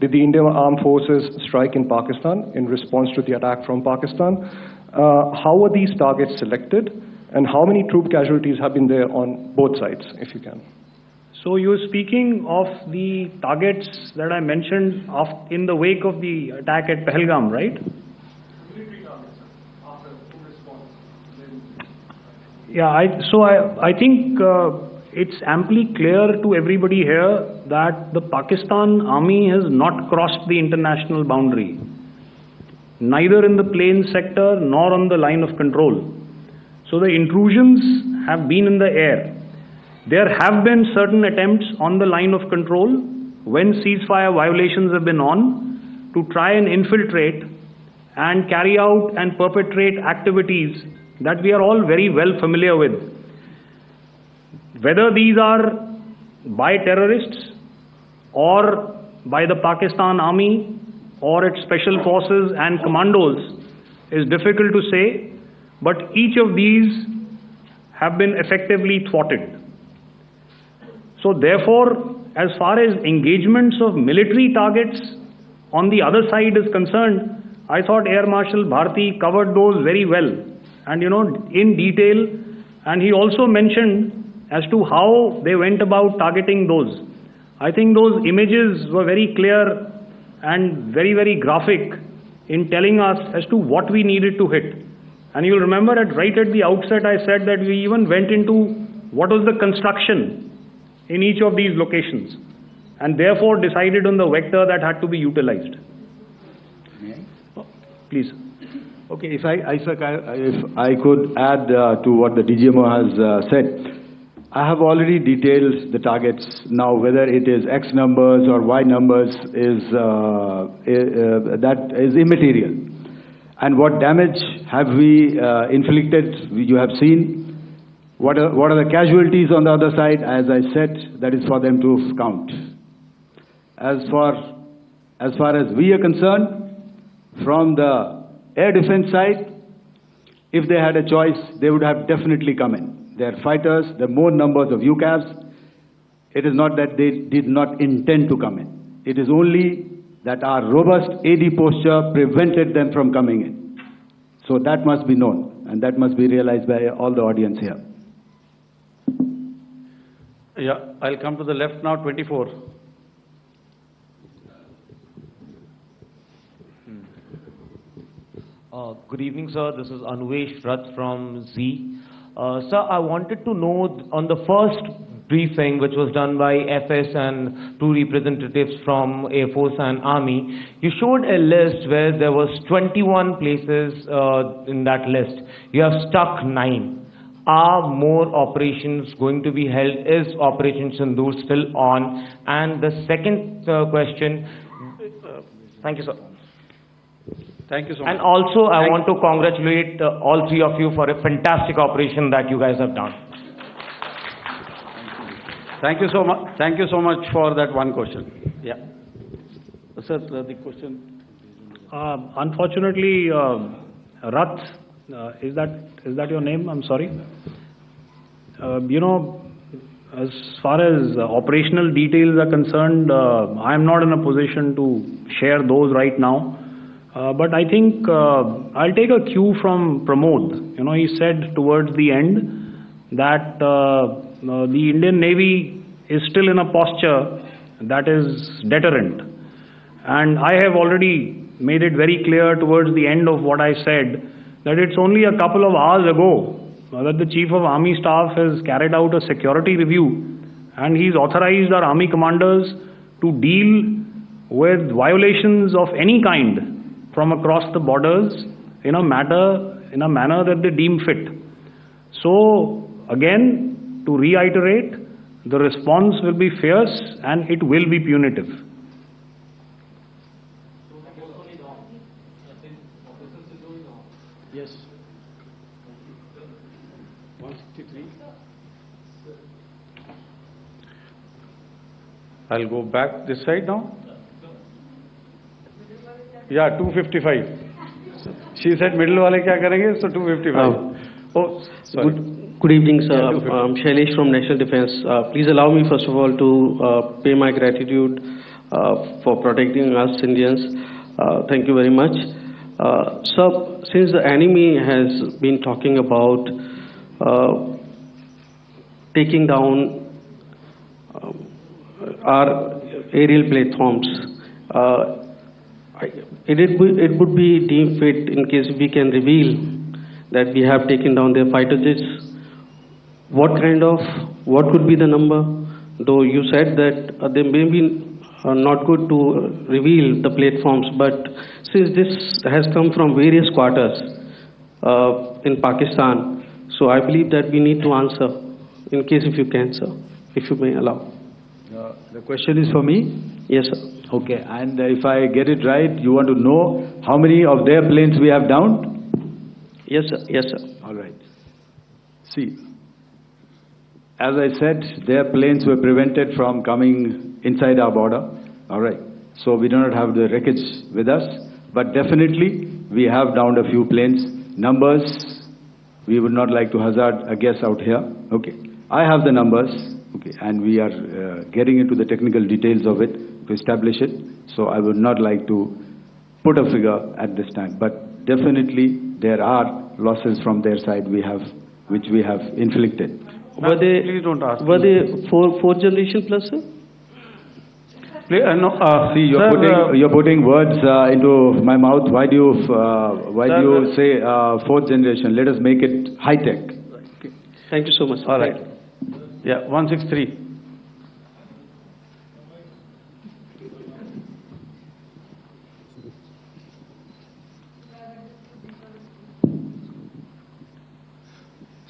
did the Indian Armed Forces strike in Pakistan in response to the attack from Pakistan? How were these targets selected? And how many troop casualties have been there on both sides, if you can? So you're speaking of the targets that I mentioned in the wake of the attack at Pahalgam, right? Military targets, after full response. Yeah, I think it's amply clear to everybody here that the Pakistan army has not crossed the international boundary, neither in the plain sector nor on the line of control. So the intrusions have been in the air. There have been certain attempts on the line of control when ceasefire violations have been on to try and infiltrate and carry out and perpetrate activities that we are all very well familiar with. Whether these are by terrorists or by the Pakistan army or its special forces and commandos is difficult to say, but each of these have been effectively thwarted. So therefore, as far as engagements of military targets on the other side is concerned, I thought Air Marshal Bharti covered those very well and in detail, and he also mentioned as to how they went about targeting those. I think those images were very clear and very, very graphic in telling us as to what we needed to hit. And you'll remember right at the outset I said that we even went into what was the construction in each of these locations and therefore decided on the vector that had to be utilized. Please. Okay, if I could add to what the DGMO has said, I have already detailed the targets. Now, whether it is X numbers or Y numbers that is immaterial. And what damage have we inflicted? You have seen. What are the casualties on the other side? As I said, that is for them to count. As far as we are concerned, from the air defense side, if they had a choice, they would have definitely come in. They are fighters, there are more numbers of UCAVs. It is not that they did not intend to come in. It is only that our robust AD posture prevented them from coming in. So that must be known, and that must be realized by all the audience here. Yeah, I'll come to the left now, 24. Good evening, sir. This is Anuvesh Rath from Z. Sir, I wanted to know on the first briefing, which was done by FS and two representatives from Air Force and Army, you showed a list where there was 21 places in that list. You have stuck 9. Are more operations going to be held? Is Operation Sindoor still on? And the second question, thank you, sir. Thank you so much. And also, I want to congratulate all three of you for a fantastic operation that you guys have done. Thank you so much. Thank you so much for that one question. Yeah. Sir, the question. Unfortunately, Rath, is that your name? I'm sorry. As far as operational details are concerned, I am not in a position to share those right now. But I think I'll take a cue from Pramod. He said towards the end that the Indian Navy is still in a posture that is deterrent. And I have already made it very clear towards the end of what I said that it's only a couple of hours ago that the Chief of Army Staff has carried out a security review, and he's authorized our Army commanders to deal with violations of any kind from across the borders in a manner that they deem fit. So again, to reiterate, the response will be fierce and it will be punitive. Yes. 163. I'll go back this side now. Yeah, 255. She said middle wale kya karenge, so 255. Oh, sorry. Good evening, sir. I'm Shailesh from National Defense. Please allow me, first of all, to pay my gratitude for protecting us Indians. Thank you very much. Sir, since the enemy has been talking about taking down our aerial platforms, it would be deemed fit in case we can reveal that we have taken down their fighter jets. What could be the number? Though you said that they may be not good to reveal the platforms, but since this has come from various quarters in Pakistan, so I believe that we need to answer, in case if you can, sir, if you may allow. The question is for me? Yes, sir. Okay, and if I get it right, you want to know how many of their planes we have downed? Yes, sir. Yes, sir. All right. See, as I said, their planes were prevented from coming inside our border. All right. So we do not have the wreckage with us, but definitely we have downed a few planes. Numbers, we would not like to hazard a guess out here. Okay. I have the numbers. Okay, and we are getting into the technical details of it to establish it. So I would not like to put a figure at this time, but definitely there are losses from their side which we have inflicted. Were they, please don't ask. Were they fourth generation plus, sir? See, you're putting words into my mouth. Why do you say fourth generation? Let us make it high tech. Okay. Thank you so much. All right. Yeah, 163.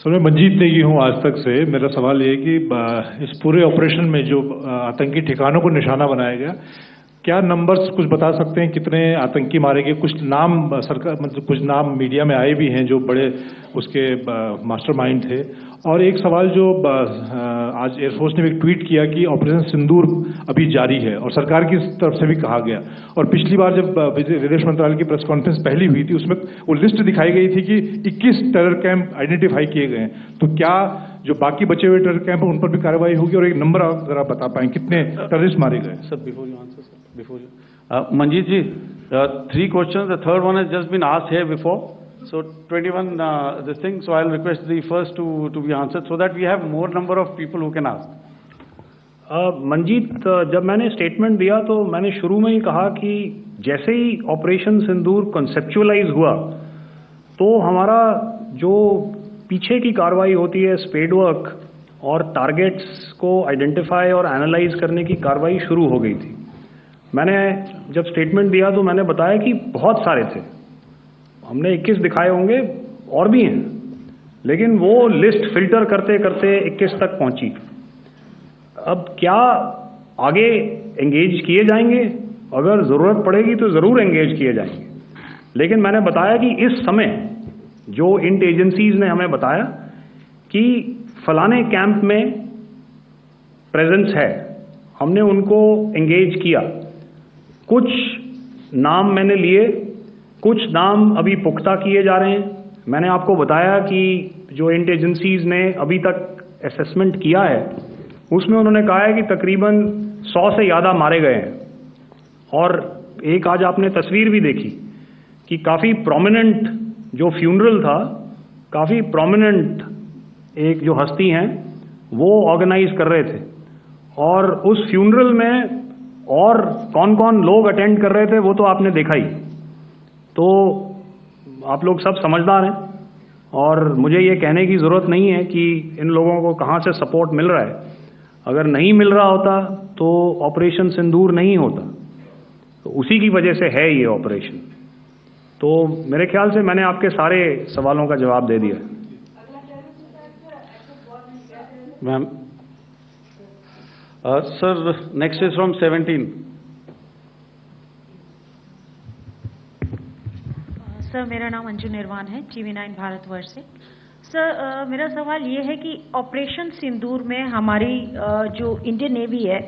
Sir मैं मंजीत नेगी हूँ आज तक से। मेरा सवाल ये है कि इस पूरे ऑपरेशन में जो आतंकी ठिकानों को निशाना बनाया गया, क्या नंबर्स कुछ बता सकते हैं कितने आतंकी मारे गए? कुछ नाम सरकार मतलब कुछ नाम मीडिया में आए भी हैं जो बड़े उसके मास्टरमाइंड थे। और एक सवाल जो आज एयरफोर्स ने भी एक ट्वीट किया कि ऑपरेशन सिंदूर अभी जारी है और सरकार की तरफ से भी कहा गया। और पिछली बार जब विदेश मंत्रालय की प्रेस कॉन्फ्रेंस पहली हुई थी उसमें वो लिस्ट दिखाई गई थी कि 21 टेरर कैंप आइडेंटिफाई किए गए हैं। तो क्या जो बाकी बचे हुए टेरर कैंप उन पर भी कार्रवाई होगी? और एक नंबर अगर आप बता पाएं कितने टेररिस्ट मारे गए? Sir, before you answer, sir, before you. Manjeet ji, 3 questions. The third one has just been asked here before. So 21 this thing. So I'll request the first to be answered so that we have more number of people who can ask. Manjeet, जब मैंने statement दिया तो मैंने शुरू में ही कहा कि जैसे ही ऑपरेशन सिंदूर कॉन्सेप्चुअलाइज हुआ तो हमारा जो पीछे की कार्रवाई होती है स्पेड वर्क और टारगेट्स को आइडेंटिफाई और एनालाइज करने की कार्रवाई शुरू हो गई थी। मैंने जब स्टेटमेंट दिया तो मैंने बताया कि बहुत सारे थे, हमने 21 दिखाए होंगे और भी हैं, लेकिन वो लिस्ट फिल्टर करते करते 21 तक पहुंची। अब क्या आगे एंगेज किए जाएंगे? अगर ज़रूरत पड़ेगी तो ज़रूर एंगेज किए जाएंगे, लेकिन मैंने बताया कि इस समय जो इंट एजेंसीज ने हमें बताया कि फलाने कैंप में प्रेजेंस है, हमने उनको एंगेज किया। कुछ नाम मैंने लिए, कुछ नाम अभी पुख्ता किए जा रहे हैं। मैंने आपको बताया कि जो इंट एजेंसीज ने अभी तक असेसमेंट किया है उसमें उन्होंने कहा है कि तकरीबन 100 से ज़्यादा मारे गए हैं। और एक आज आपने तस्वीर भी देखी कि काफ़ी प्रोमिनेंट जो फ्यूनरल था, काफ़ी प्रोमिनेंट एक जो हस्ती हैं वो ऑर्गेनाइज कर रहे थे, और उस फ्यूनरल में और कौन कौन लोग अटेंड कर रहे थे वो तो आपने देखा ही। तो आप लोग सब समझदार हैं और मुझे ये कहने की ज़रूरत नहीं है कि इन लोगों को कहाँ से सपोर्ट मिल रहा है। अगर नहीं मिल रहा होता तो ऑपरेशन सिंदूर नहीं होता, तो उसी की वजह से है ये ऑपरेशन। तो मेरे ख्याल से मैंने आपके सारे सवालों का जवाब दे दिया। Ma'am, sir next is from 17। Sir मेरा नाम अंजू निर्वाण है, TV9 भारतवर्ष से। सर मेरा सवाल ये है कि ऑपरेशन सिंदूर में हमारी जो इंडियन नेवी है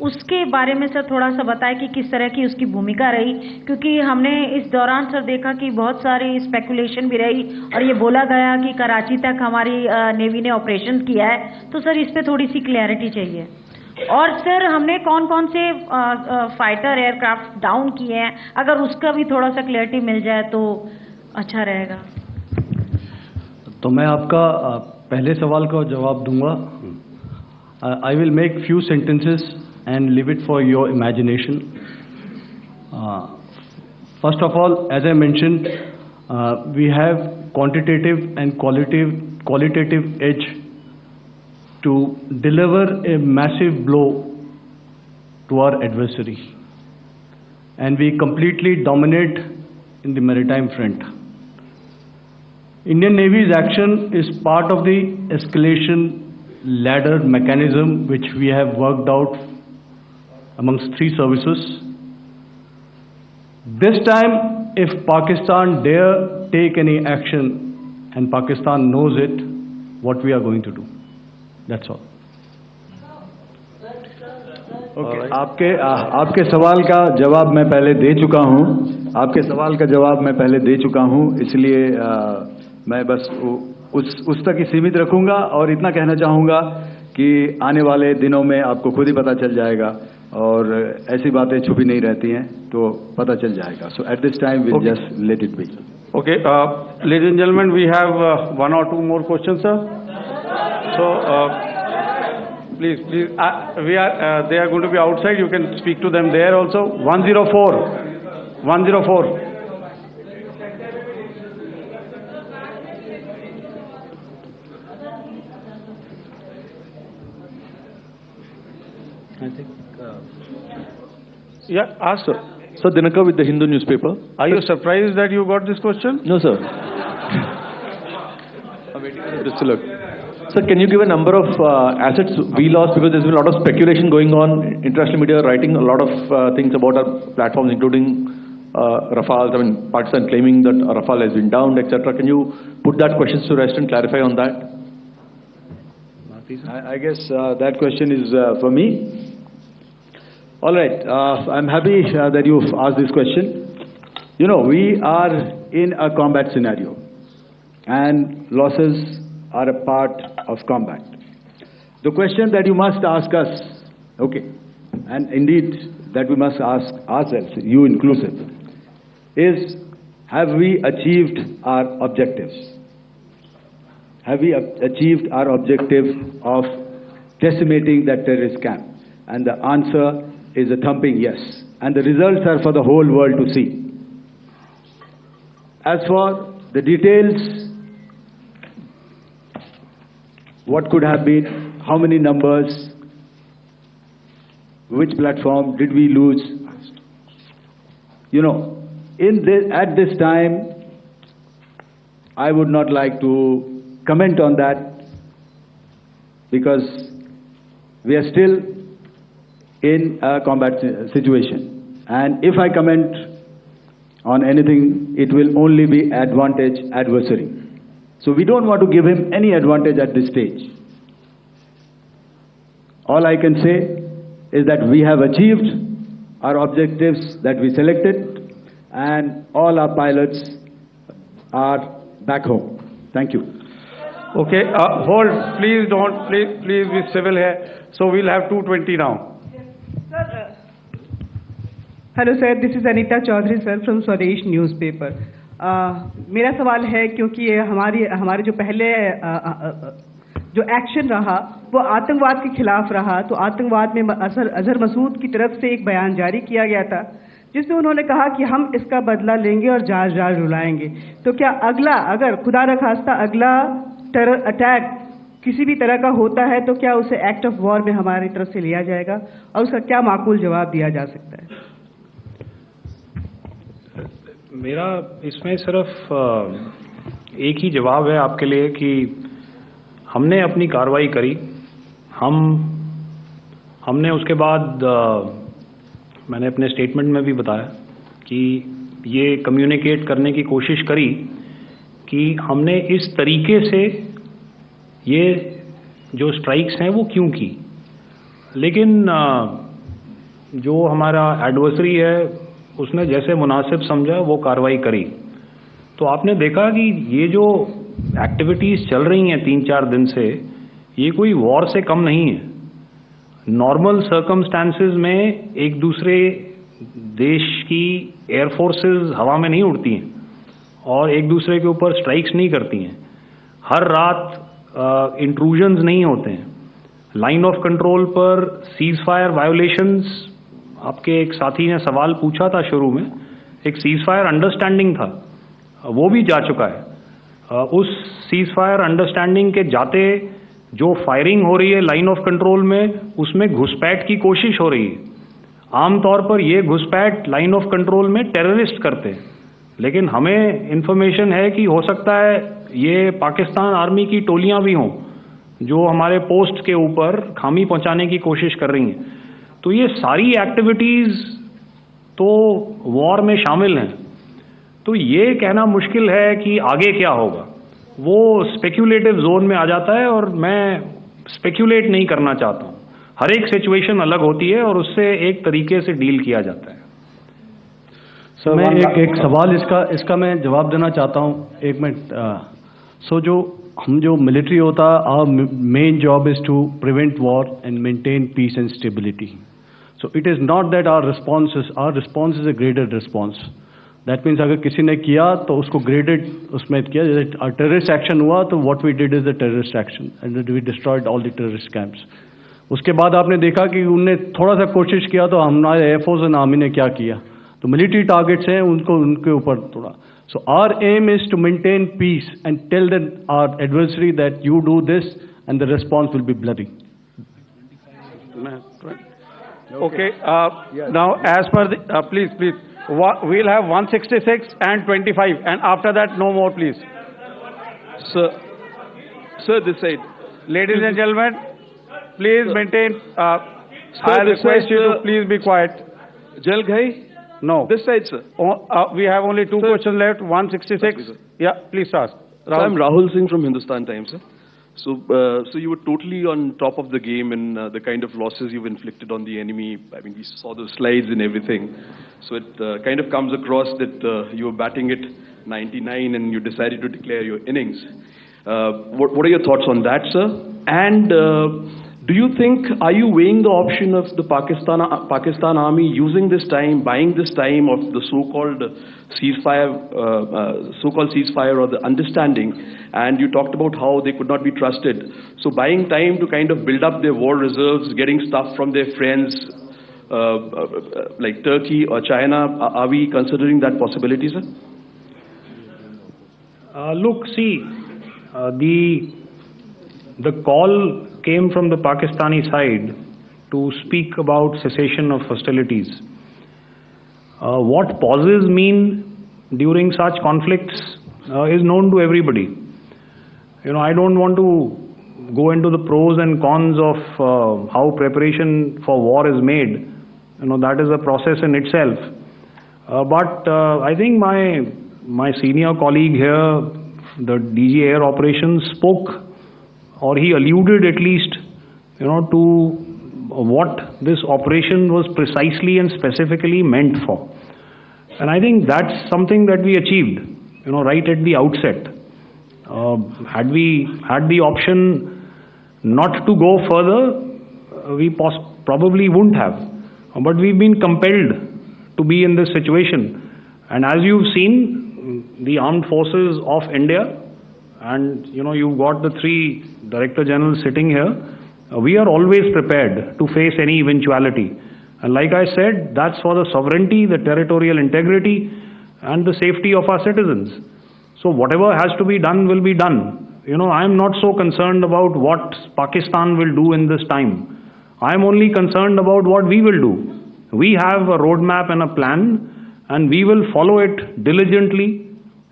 उसके बारे में सर थोड़ा सा बताएं कि किस तरह की उसकी भूमिका रही, क्योंकि हमने इस दौरान सर देखा कि बहुत सारी स्पेकुलेशन भी रही और ये बोला गया कि कराची तक हमारी नेवी ने ऑपरेशन किया है। तो सर इस पे थोड़ी सी क्लैरिटी चाहिए। और सर हमने कौन कौन से फाइटर एयरक्राफ्ट डाउन किए हैं, अगर उसका भी थोड़ा सा क्लैरिटी मिल जाए तो अच्छा रहेगा। तो मैं आपका पहले सवाल का जवाब दूंगा। I will make few sentences and leave it for your imagination. First of all, as I mentioned, we have quantitative and qualitative edge to deliver a massive blow to our adversary, and we completely dominate in the maritime front. Indian Navy's action is part of the escalation ladder mechanism which we have worked out amongst 3 services. This time, if Pakistan dare take any action, and Pakistan knows it, what we are going to do. That's all. Okay. आपके सवाल का जवाब मैं पहले दे चुका हूं। आपके सवाल का जवाब मैं पहले दे चुका हूं, इसलिए मैं बस उस तक ही सीमित रखूंगा और इतना कहना चाहूंगा कि आने वाले दिनों में आपको खुद ही पता चल जाएगा और ऐसी बातें छुपी नहीं रहती हैं, तो पता चल जाएगा। So at this time we'll just let it be. Okay, ladies and gentlemen, we have 1 or 2 more questions, sir. So please, they are going to be outside. You can speak to them there also. 104. I think. Yeah, ask, sir. Sir, Dinakar with the Hindu newspaper. Are you surprised that you got this question? No, sir. it is still okay. Sir, can you give a number of assets we lost, because there's been a lot of speculation going on, international media writing a lot of things about our platforms, including Rafale. I mean, Pakistan claiming that Rafale has been downed, etc. Can you put that question to rest and clarify on that? I guess that question is for me. All right, I'm happy that you've asked this question. You know, we are in a combat scenario, and losses are a part of combat. The question that you must ask us, okay, and indeed that we must ask ourselves, you inclusive, is have we achieved our objectives? Have we achieved our objective of decimating that terrorist camp? And the answer is a thumping yes. And the results are for the whole world to see. As for the details, what could have been, how many numbers, which platform did we lose? You know, at this time, I would not like to comment on that, because we are still in a combat situation. And if I comment on anything, it will only be advantage adversary. So we don't want to give him any advantage at this stage. All I can say is that we have achieved our objectives that we selected, and all our pilots are back home. Thank you. Okay, hold, please be civil here. So we'll have 220 now. Hello sir, this is Anita Chaudhary sir from Swadesh newspaper. मेरा सवाल है, क्योंकि ये हमारे जो पहले जो action रहा वो आतंकवाद के खिलाफ रहा, तो आतंकवाद में अजहर मसूद की तरफ से एक बयान जारी किया गया था जिसमें उन्होंने कहा कि हम इसका बदला लेंगे और जाज रुलाएंगे। तो क्या अगला, अगर खुदा न खास्ता अगला टेरर अटैक किसी भी तरह का होता है, तो क्या उसे एक्ट ऑफ वॉर में हमारी तरफ से लिया जाएगा और उसका क्या माकूल जवाब दिया जा सकता है? मेरा इसमें सिर्फ एक ही जवाब है आपके लिए कि हमने अपनी कार्रवाई करी। हमने उसके बाद मैंने अपने स्टेटमेंट में भी बताया कि ये कम्युनिकेट करने की कोशिश करी कि हमने इस तरीके से ये जो स्ट्राइक्स हैं वो क्यों की। लेकिन जो हमारा एडवर्सरी है उसने जैसे मुनासिब समझा वो कार्रवाई करी। तो आपने देखा कि ये जो एक्टिविटीज़ चल रही हैं 3-4 दिन से, ये कोई वॉर से कम नहीं है। नॉर्मल सर्कमस्टांसेस में एक दूसरे देश की एयरफोर्सेस हवा में नहीं उड़ती हैं और एक दूसरे के ऊपर स्ट्राइक्स नहीं करती हैं। हर रात इंट्रूजन्स नहीं होते हैं। लाइन ऑफ कंट्रोल पर सीज फायर वायोलेशंस, आपके एक साथी ने सवाल पूछा था शुरू में, एक सीज फायर अंडरस्टैंडिंग था, वो भी जा चुका है। उस सीज फायर अंडरस्टैंडिंग के जाते जो फायरिंग हो रही है लाइन ऑफ कंट्रोल में, उसमें घुसपैठ की कोशिश हो रही है। आमतौर पर ये घुसपैठ लाइन ऑफ कंट्रोल में टेररिस्ट करते हैं, लेकिन हमें इंफॉर्मेशन है कि हो सकता है ये पाकिस्तान आर्मी की टोलियां भी हों जो हमारे पोस्ट के ऊपर खामी पहुंचाने की कोशिश कर रही हैं। तो ये सारी एक्टिविटीज़ तो वॉर में शामिल हैं। तो ये कहना मुश्किल है कि आगे क्या होगा, वो स्पेक्यूलेटिव जोन में आ जाता है और मैं स्पेक्यूलेट नहीं करना चाहता हूँ। हर एक सिचुएशन अलग होती है और उससे एक तरीके से डील किया जाता है। सर मैं एक सवाल इसका मैं जवाब देना चाहता हूँ, एक मिनट। हम जो मिलिट्री होता है, our main job is to prevent war and maintain peace and stability. So it is not that our response is a graded response. That means अगर किसी ने किया तो उसको ग्रेडेड उसमें किया। जैसे टेररिस्ट एक्शन हुआ तो what we did is the terrorist action and we destroyed all the terrorist camps. उसके बाद आपने देखा कि उनने थोड़ा सा कोशिश किया तो हमारे एयरफोर्स एंड आर्मी ने क्या किया, तो मिलिट्री टारगेट्स हैं उनके ऊपर थोड़ा। So our aim is to maintain peace and tell our adversary that you do this and the response will be bloody. Okay, now as per the, please, we'll have 166 and 25 and after that no more please. Sir, this side. Ladies and gentlemen, please maintain, Sir, I this request side, you to sir. please be quiet. General Ghai? No. This side, sir. We have only two Sir. questions left, 166. Excuse me, sir. Yeah, please ask. So I'm Rahul Singh from Hindustan Times, sir. So you were totally on top of the game in the kind of losses you've inflicted on the enemy. I mean, we saw the slides and everything. So it kind of comes across that you were batting it 99 and you decided to declare your innings. What are your thoughts on that, sir? And do you think, are you weighing the option of the Pakistan army using this time, buying this time of the so-called ceasefire or the understanding? And you talked about how they could not be trusted. So buying time to kind of build up their war reserves, getting stuff from their friends like Turkey or China, are we considering that possibility, sir? Look, see, the call came from the Pakistani side to speak about cessation of hostilities. What pauses mean during such conflicts is known to everybody. You know, I don't want to go into the pros and cons of how preparation for war is made. You know, that is a process in itself. But I think my senior colleague here, the DG Air Operations, spoke, or he alluded at least, you know, to what this operation was precisely and specifically meant for. And I think that's something that we achieved, you know, right at the outset. Had we had the option not to go further, we probably wouldn't have. But we've been compelled to be in this situation. And as you've seen, the armed forces of India, and you know, you've got the three Director Generals sitting here, we are always prepared to face any eventuality. And like I said, that's for the sovereignty, the territorial integrity, and the safety of our citizens. So whatever has to be done will be done. You know, I'm not so concerned about what Pakistan will do in this time. I'm only concerned about what we will do. We have a roadmap and a plan, and we will follow it diligently,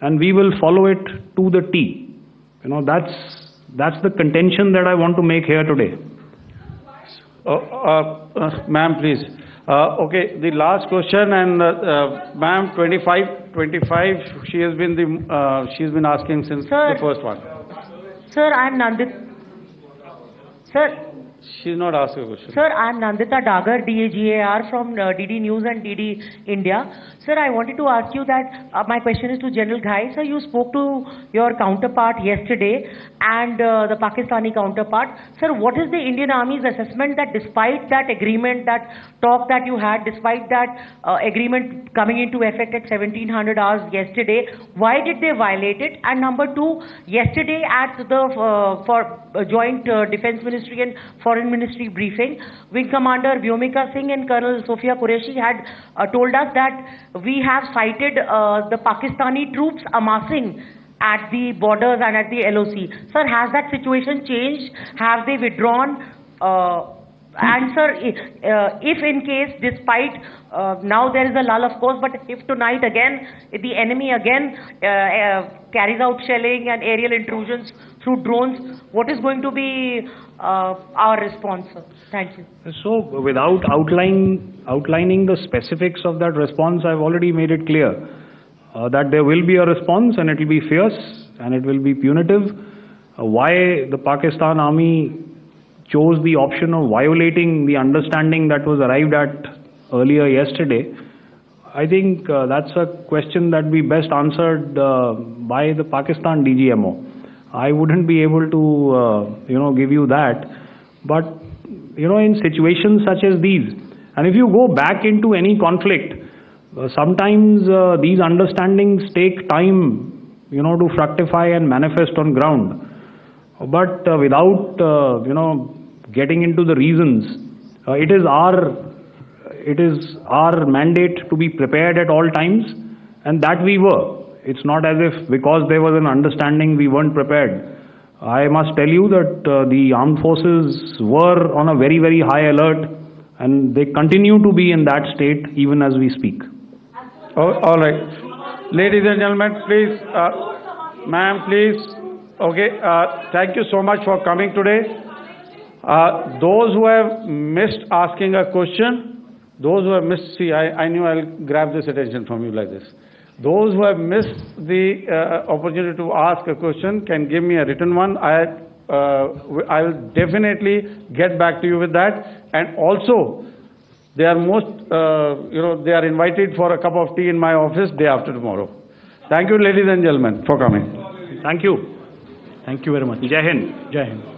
and we will follow it to the T. You know, that's the contention that I want to make here today. Ma'am, please. Okay, the last question, and ma'am, 25. She's been asking since the first one. Sir, I'm Nandita. Sir. She's not asking a question. Sir, I'm Nandita Dagar, DAGAR from DD News and DD India. Sir, I wanted to ask you that my question is to General Ghai. Sir, you spoke to your counterpart yesterday and the Pakistani counterpart. Sir, what is the Indian Army's assessment that despite that agreement, that talk that you had, despite that agreement coming into effect at 1700 hours yesterday, why did they violate it? And number two, yesterday at the joint Defense Ministry and Foreign Ministry briefing, Wing Commander Vyomika Singh and Colonel Sophia Qureshi had told us that we have cited the Pakistani troops amassing at the borders and at the LOC. Sir, has that situation changed? Have they withdrawn? And sir, if in case, despite now there is a lull, of course, but if tonight again, the enemy again carries out shelling and aerial intrusions through drones, what is going to be our response, sir? Thank you. So, without outlining the specifics of that response, I've already made it clear that there will be a response, and it will be fierce and it will be punitive. Why the Pakistan Army chose the option of violating the understanding that was arrived at earlier yesterday, I think that's a question that we best answered by the Pakistan DGMO. I wouldn't be able to, give you that. But, in situations such as these, and if you go back into any conflict, sometimes these understandings take time, to fructify and manifest on ground. But without, getting into the reasons, it is our mandate to be prepared at all times, and that we were. It's not as if because there was an understanding we weren't prepared. I must tell you that the armed forces were on a very, very high alert, and they continue to be in that state even as we speak. All right. Ladies and gentlemen, please, ma'am, please, Okay, thank you so much for coming today. Those who have missed asking a question, those who have missed, see, I knew I'll grab this attention from you like this. Those who have missed the opportunity to ask a question can give me a written one. I'll definitely get back to you with that. And also, they are they are invited for a cup of tea in my office day after tomorrow. Thank you, ladies and gentlemen, for coming. Thank you. Thank you very much. Jai Hind. Jai Hind.